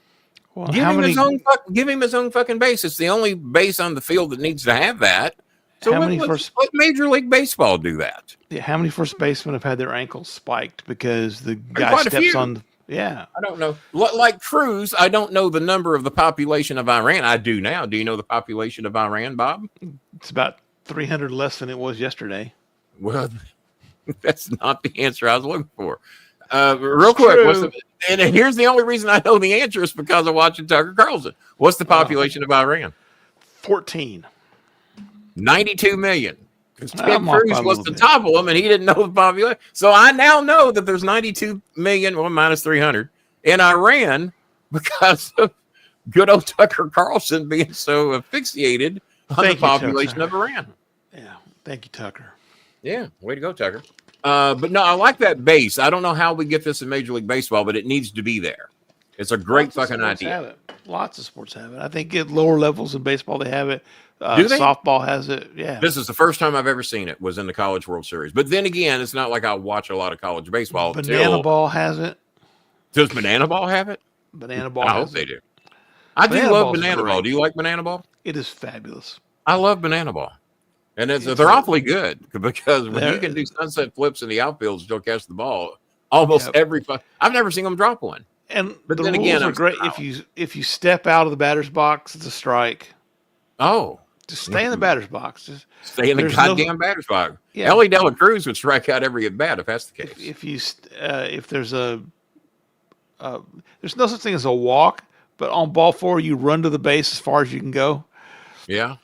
Well, give him his own fucking base. It's the only base on the field that needs to have that. So let Major League Baseball do that. Yeah, how many first basemen have had their ankles spiked because the guy steps on the... Yeah. I don't know. Like Cruz, I don't know the number of the population of Iran. I do now. Do you know the population of Iran, Bob? It's about 300 less than it was yesterday. Well, that's not the answer I was looking for. Real quick, and here's the only reason I know the answer is because of watching Tucker Carlson. What's the population of Iran? 14. 92 million. Ted Cruz was the top of them, and he didn't know the population. So I now know that there's 92 million, well, minus 300, in Iran because of good old Tucker Carlson being so asphyxiated on the population of Iran. Yeah. Thank you, Tucker. Yeah. Way to go, Tucker. But no, I like that base. I don't know how we get this in Major League Baseball, but it needs to be there. It's a great fucking idea. Lots of sports have it. I think at lower levels in baseball, they have it. Do they? Softball has it. Yeah. This is the first time I've ever seen it was in the College World Series. But then again, it's not like I watch a lot of college baseball. Banana ball has it. Does banana ball have it? Banana ball. I hope they do. I do love banana ball. Do you like banana ball? It is fabulous. I love banana ball. And they're awfully good because when you can do sunset flips in the outfield, still catch the ball almost every. I've never seen them drop one. But the rules are great. If you step out of the batter's box, it's a strike. Oh, just stay in the batter's box. Just stay in the goddamn batter's box. Yeah. Ellie De La Cruz would strike out every at bat if that's the case. If there's there's no such thing as a walk, but on ball 4 you run to the base as far as you can go. Yeah.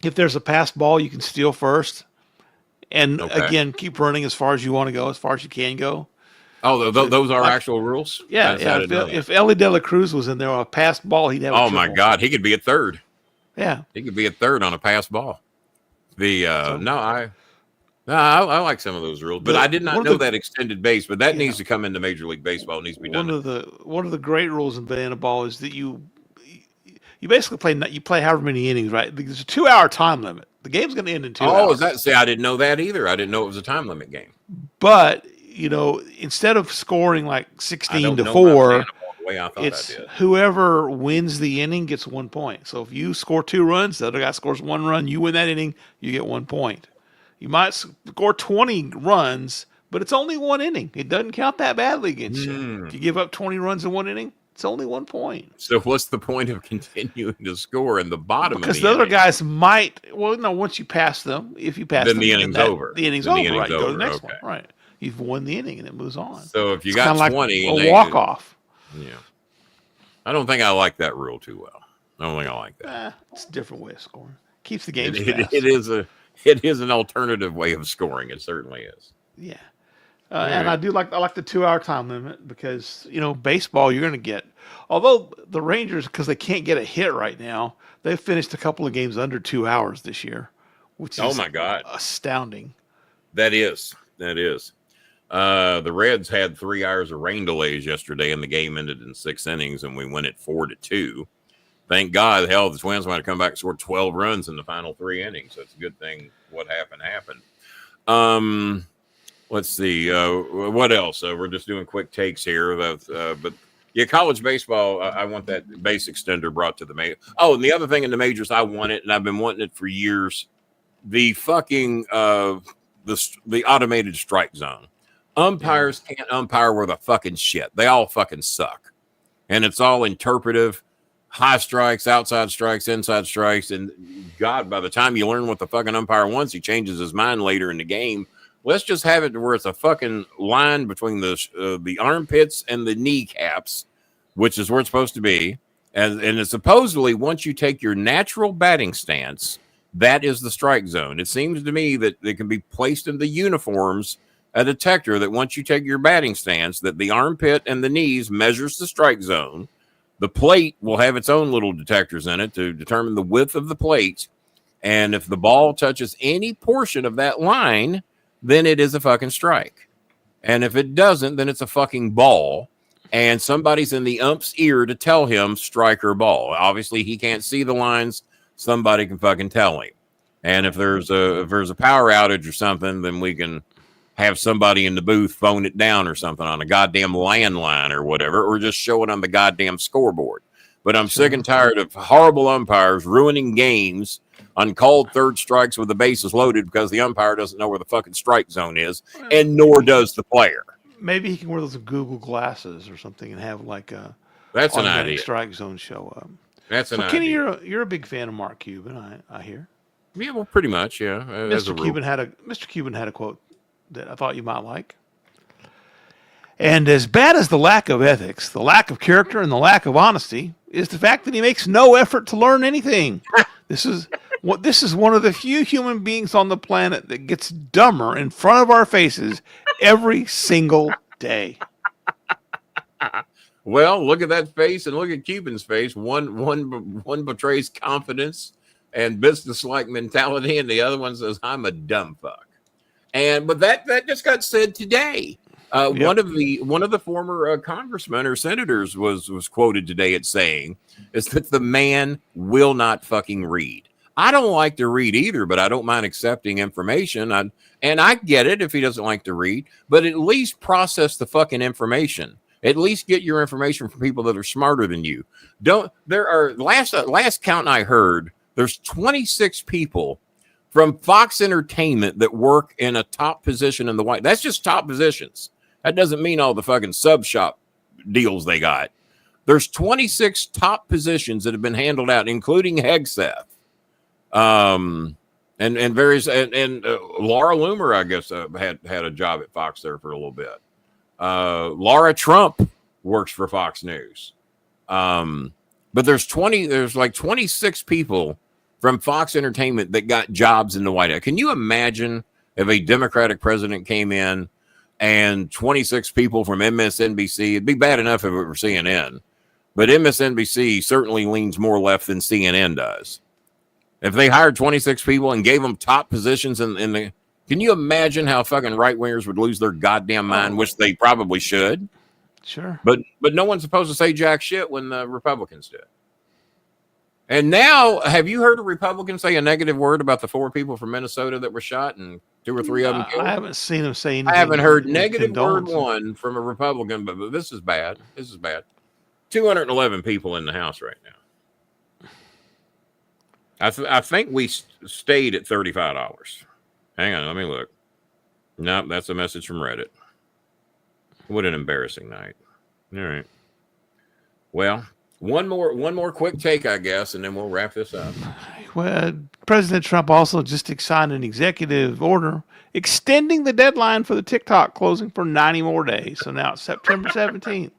If there's a pass ball, you can steal first, and again keep running as far as you want to go, as far as you can go. Oh, those are actual rules? Yeah. If Ellie De La Cruz was in there on a passed ball, he'd have a triple. My God. He could be at third. Yeah. He could be at third on a passed ball. I like some of those rules, but I did not know that extended base. But that needs to come into Major League Baseball. It needs to be done. One of the great rules in banana ball is that you basically play however many innings, right? There's a 2-hour time limit. The game's going to end in 2 hours. Oh, is that? See, I didn't know that either. I didn't know it was a time limit game. But instead of scoring like 16-4, it's whoever wins the inning gets 1 point. So if you score 2 runs, the other guy scores 1 run, you win that inning, you get 1 point. You might score 20 runs, but it's only 1 inning. It doesn't count that badly against you. If you give up 20 runs in 1 inning, it's only 1 point. So what's the point of continuing to score in the bottom because of the other guys might, once you pass them, if you pass then them, the inning's over. The inning's over, right? You go to the next one, right? You've won the inning and it moves on. So if you got 20, like a walk-off. Yeah. I don't think I like that rule too well. I don't think I like that. It's a different way of scoring. Keeps the game fast. It is an alternative way of scoring. It certainly is. Yeah. And I like the 2-hour time limit because, baseball you're going to get, although the Rangers, because they can't get a hit right now, they've finished a couple of games under 2 hours this year, which is my God, astounding. That is. The Reds had 3 hours of rain delays yesterday, and the game ended in 6 innings, and we went at 4-2. Thank God, the Twins might have come back and scored 12 runs in the final 3 innings. So it's a good thing what happened. Let's see. What else? We're just doing quick takes here. But college baseball, I want that base extender brought to the major. Oh, and the other thing in the majors, I want it, and I've been wanting it for years. The fucking the automated strike zone. Umpires can't umpire worth a fucking shit. They all fucking suck. And it's all interpretive. High strikes, outside strikes, inside strikes. And God, by the time you learn what the fucking umpire wants, he changes his mind later in the game. Let's just have it to where it's a fucking line between the armpits and the kneecaps, which is where it's supposed to be. And it's supposedly once you take your natural batting stance, that is the strike zone. It seems to me that they can be placed in the uniforms, a detector that once you take your batting stance, that the armpit and the knees measures the strike zone. The plate will have its own little detectors in it to determine the width of the plate. And if the ball touches any portion of that line, then it is a fucking strike. And if it doesn't, then it's a fucking ball. And somebody's in the ump's ear to tell him strike or ball. Obviously, he can't see the lines. Somebody can fucking tell him. And if there's a power outage or something, then we can have somebody in the booth phone it down or something on a goddamn landline or whatever, or just show it on the goddamn scoreboard. But I'm sick and tired of horrible umpires ruining games on called third strikes with the bases loaded because the umpire doesn't know where the fucking strike zone is, and nor does the player. Maybe he can wear those Google glasses or something and have like a that's an idea. Strike zone show up. That's an idea. Kenny, you're a big fan of Mark Cuban, I hear. Yeah, well, pretty much, yeah. Mr. Cuban had a quote that I thought you might like. And as bad as the lack of ethics, the lack of character, and the lack of honesty is the fact that he makes no effort to learn anything. This is one of the few human beings on the planet that gets dumber in front of our faces every single day. Well, look at that face and look at Cuban's face. One betrays confidence and business-like mentality, and the other one says, "I'm a dumb fuck." But that just got said today. One of the former congressmen or senators was quoted today as saying is that the man will not fucking read. I don't like to read either, but I don't mind accepting information. And I get it if he doesn't like to read, but at least process the fucking information. At least get your information from people that are smarter than you. Last count I heard, there's 26 people from Fox Entertainment that work in a top position in the White. That's just top positions. That doesn't mean all the fucking sub shop deals they got. There's 26 top positions that have been handled out, including Hegseth, and various and Laura Loomer, I guess, had a job at Fox there for a little bit. Laura Trump works for Fox News, but there's like 26 people from Fox Entertainment that got jobs in the White House. Can you imagine if a Democratic president came in and 26 people from MSNBC? It'd be bad enough if it were CNN, but MSNBC certainly leans more left than CNN does. If they hired 26 people and gave them top positions in the, can you imagine how fucking right wingers would lose their goddamn mind, which they probably should? Sure. But no one's supposed to say jack shit when the Republicans do it. And now, have you heard a Republican say a negative word about the 4 people from Minnesota that were shot and 2 or 3 of them killed? I haven't seen him say anything. I haven't heard negative word one from a Republican, but this is bad. This is bad. 211 people in the House right now. I think we stayed at $35. Hang on, let me look. Nope, that's a message from Reddit. What an embarrassing night. All right. Well, one more quick take, I guess, and then we'll wrap this up. Well, President Trump also just signed an executive order extending the deadline for the TikTok closing for 90 more days. So now it's September 17th.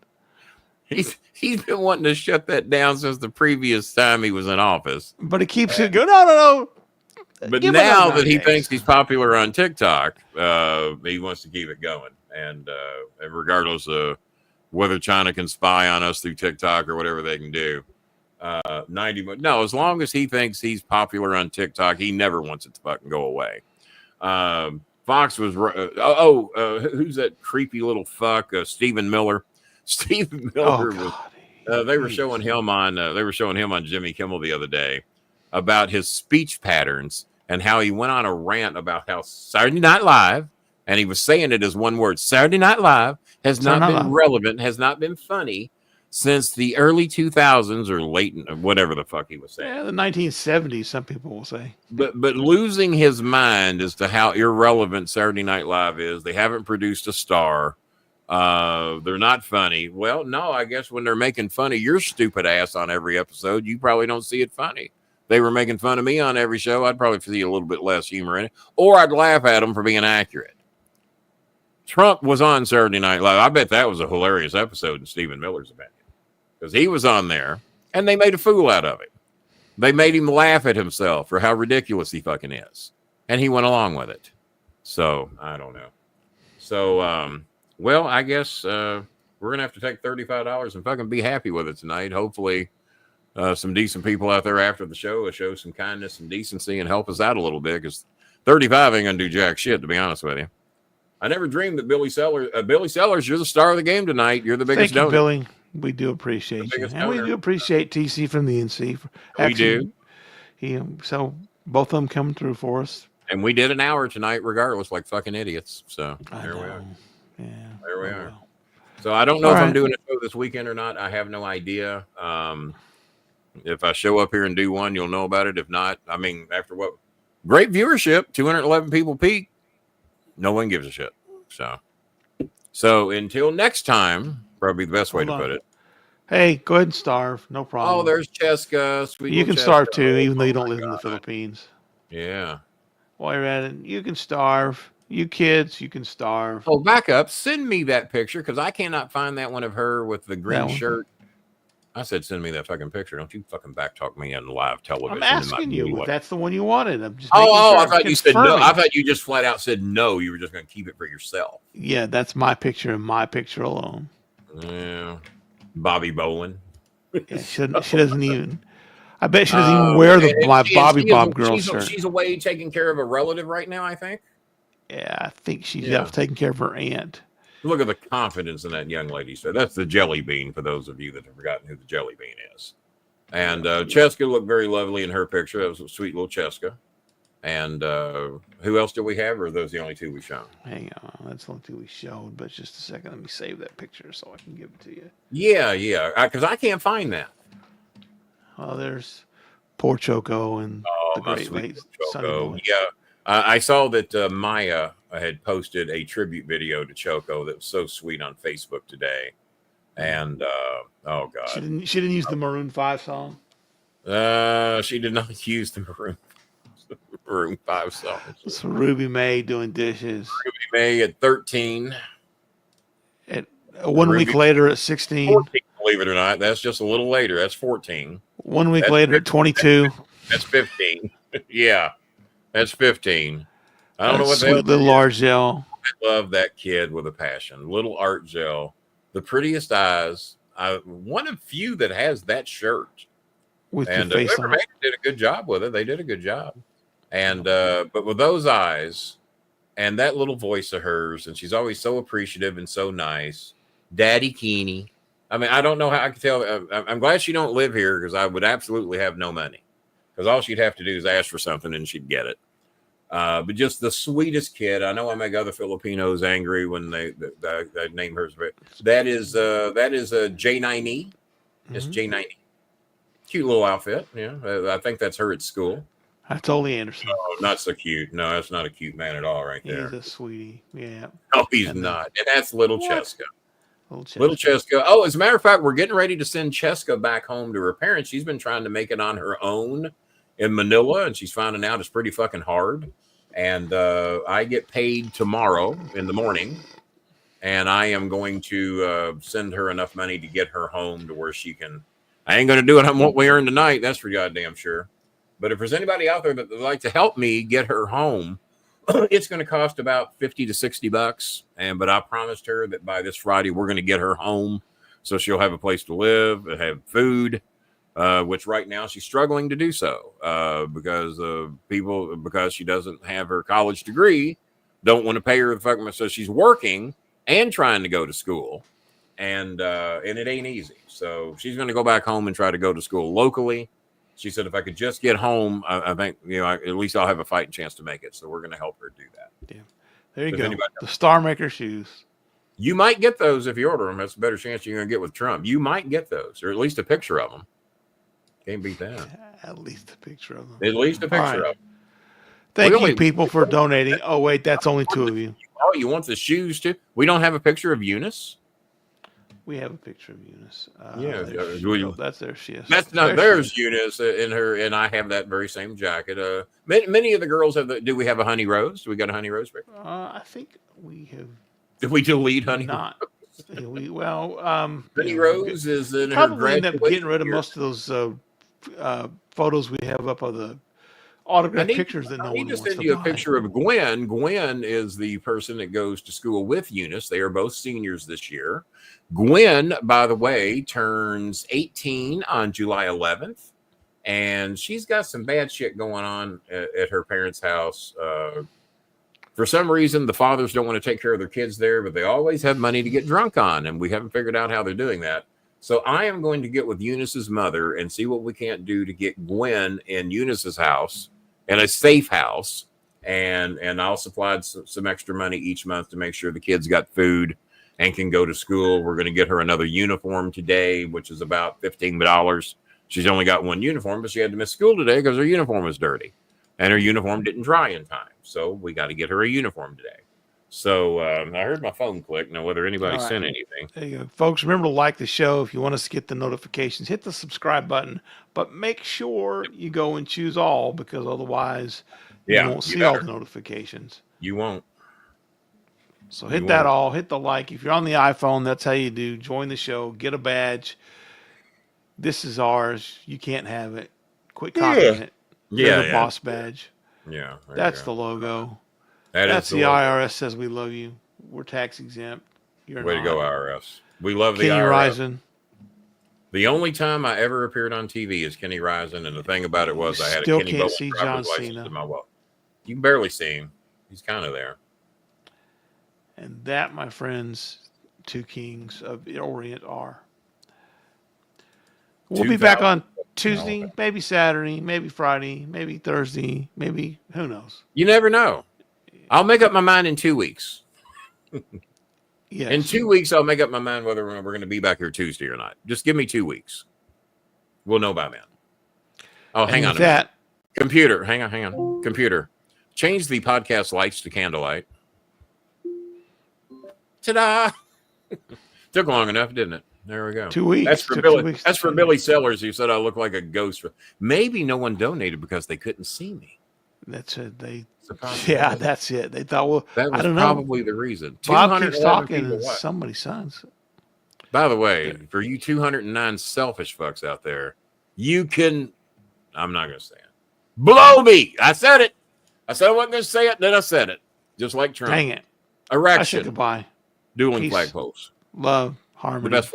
He's been wanting to shut that down since the previous time he was in office. But he keeps it going, no. But now that he thinks he's popular on TikTok, he wants to keep it going. And regardless of whether China can spy on us through TikTok or whatever they can do, 90. No, as long as he thinks he's popular on TikTok, he never wants it to fucking go away. Fox was who's that creepy little fuck? Stephen Miller. Stephen Miller was. They were showing him on Jimmy Kimmel the other day about his speech patterns and how he went on a rant about how Saturday Night Live, and he was saying it as one word, Saturday Night Live has not been relevant, has not been funny since the early 2000s or late, whatever the fuck he was saying. Yeah, the 1970s, some people will say. But losing his mind as to how irrelevant Saturday Night Live is. They haven't produced a star. They're not funny. Well, no, I guess when they're making fun of your stupid ass on every episode, you probably don't see it funny. They were making fun of me on every show. I'd probably see a little bit less humor in it, or I'd laugh at them for being accurate. Trump was on Saturday Night Live. I bet that was a hilarious episode in Stephen Miller's opinion, because he was on there and they made a fool out of him. They made him laugh at himself for how ridiculous he fucking is. And he went along with it. So I don't know. So, well, I guess we're going to have to take $35 and fucking be happy with it tonight. Hopefully some decent people out there after the show will show some kindness and decency and help us out a little bit, because 35 ain't going to do jack shit, to be honest with you. I never dreamed that Billy Sellers, you're the star of the game tonight. You're the biggest donor. Billy. We do appreciate you. And we do appreciate TC from the NC. We do. So both of them coming through for us. And we did an hour tonight regardless, like fucking idiots. So there we are. Yeah. There we are. So I don't know if I'm doing a show this weekend or not. I have no idea. If I show up here and do one, you'll know about it. If not, I mean, after what? Great viewership, 211 people peak. No one gives a shit. So until next time, probably the best way to put it. Hey, go ahead and starve. No problem. Oh, there's Cheska. You can starve too, even though you don't live in the Philippines. Yeah. While you're at it, you can starve. You kids, you can starve. Oh, back up. Send me that picture, because I cannot find that one of her with the green shirt. I said, send me that fucking picture. Don't you fucking backtalk me on live television. I'm asking you if that's the one you wanted. I'm just I thought you said no. I thought you just flat out said no. You were just going to keep it for yourself. Yeah, that's my picture and my picture alone. Yeah. Bobby Bolin. Yeah, she doesn't even. I bet she doesn't even wear my Bobby Bob girl shirt. She's away taking care of a relative right now, I think. Yeah, I think she's out taking care of her aunt. Look at the confidence in that young lady. So that's the jelly bean, for those of you that have forgotten who the jelly bean is. And Cheska looked very lovely in her picture. That was a sweet little Cheska. And who else do we have, or are those the only two we shown? Hang on, that's the only two we showed. But just a second, let me save that picture so I can give it to you. Yeah, because I can't find that. Oh, there's poor Choco and the great late Sonny Boy. Yeah, I saw that Maya had posted a tribute video to Choco that was so sweet on Facebook today. And oh god, she didn't use the Maroon 5 song. She did not use the Maroon 5 song. It's Ruby May doing dishes. Ruby May at 13. At 1 week later at 16. 14, believe it or not, that's just a little later. That's 14. 1 week later at 22. That's 15. Yeah, that's 15. I don't know what sweet little Argel. I love that kid with a passion. Little Argel, the prettiest eyes. One of few that has that shirt. With And your face whoever on made it. it did a good job with it. They did a good job. And but with those eyes and that little voice of hers, and she's always so appreciative and so nice. Daddy Keeney. I mean, I don't know how I can tell. I'm glad she don't live here, because I would absolutely have no money. Because all she'd have to do is ask for something and she'd get it. But just the sweetest kid. I know I make other Filipinos angry when they name hers, but that is a J9E. It's J9E. Cute little outfit. Yeah, I think that's her at school. I totally Anderson. Oh, not so cute. No, that's not a cute man at all, right there. He's a sweetie. Yeah. No, he's not. And that's little Cheska. Little Cheska. Oh, as a matter of fact, we're getting ready to send Cheska back home to her parents. She's been trying to make it on her own in Manila, and she's finding out it's pretty fucking hard. And I get paid tomorrow in the morning, and I am going to send her enough money to get her home to where she can. I ain't going to do it on what we earn tonight. That's for goddamn sure. But if there's anybody out there that would like to help me get her home, it's going to cost about $50 to $60. But I promised her that by this Friday, we're going to get her home so she'll have a place to live, have food, which right now she's struggling to do so because she doesn't have her college degree, don't want to pay her the fucking. So she's working and trying to go to school, and it ain't easy. So she's going to go back home and try to go to school locally. She said, if I could just get home, I think, at least I'll have a fighting chance to make it. So we're going to help her do that. Yeah. There you go. The Star Maker shoes. You might get those if you order them. That's a better chance you're going to get with Trump. You might get those, or at least a picture of them. Can't beat that. At least a picture of them. At least a picture of them. Thank you, people, for donating. Oh, wait, that's only two of you. Oh, you want the shoes too? We don't have a picture of Eunice? We have a picture of Eunice. That's there she is. That's not there's Eunice in her, and I have that very same jacket. Many of the girls have. Do we have a Honey Rose? Do we got a Honey Rose picture? I think we have. Did we delete Honey? Not. Honey Rose is in probably her end up getting rid of most of those photos we have up of the autographed pictures that no one wants to buy. I need to send you a picture of Gwen. Gwen is the person that goes to school with Eunice. They are both seniors this year. Gwen, by the way, turns 18 on July 11th, and she's got some bad shit going on at her parents' house. For some reason, the fathers don't want to take care of their kids there, but they always have money to get drunk on, and we haven't figured out how they're doing that. So I am going to get with Eunice's mother and see what we can't do to get Gwen in Eunice's house, in a safe house, and I'll supply some extra money each month to make sure the kids got food and can go to school. We're going to get her another uniform today, which is about $15. She's only got one uniform, but she had to miss school today because her uniform was dirty, and her uniform didn't dry in time. So we got to get her a uniform today. So I heard my phone click. Now, whether anybody sent anything. There you go. Folks, remember to like the show. If you want us to get the notifications, hit the subscribe button. But make sure you go and choose all, because otherwise you won't see all the notifications. You won't. So hit that all. Hit the like. If you're on the iPhone, that's how you do. Join the show. Get a badge. This is ours. You can't have it. Quit copying it. There's the boss badge. Yeah. That's the logo. That's the IRS says we love you. We're tax exempt. You're Way to go, IRS. We love the Kenny IRS. Risen. The only time I ever appeared on TV is Kenny Risen, and the thing about it was I had still a Kenny can't Bolin see driver's John license Cena. in my wallet. You can barely see him. He's kind of there. And that, my friends, two kings of the Orient are. We'll be back on Tuesday, maybe Saturday, maybe Friday, maybe Thursday, maybe who knows. You never know. I'll make up my mind in 2 weeks. Yes. In 2 weeks, I'll make up my mind whether we're going to be back here Tuesday or not. Just give me 2 weeks. We'll know by then. Oh, hang on a minute. Computer, hang on. Computer, change the podcast lights to candlelight. Ta-da! Took long enough, didn't it? There we go. 2 weeks. That's for Billy. That's for Billy Sellers, who said I look like a ghost. Maybe no one donated because they couldn't see me. That's it. That's it. They thought, well, that was I don't probably know. the reason. Bob keeps talking and somebody's sons. By the way, for you 209 selfish fucks out there, you can. I'm not going to say it. Blow me. I said it. I said I wasn't going to say it, then I said it. Just like Trump. Dang it. Erection. I said goodbye. Dueling Peace, flagpoles. Love, harmony. The best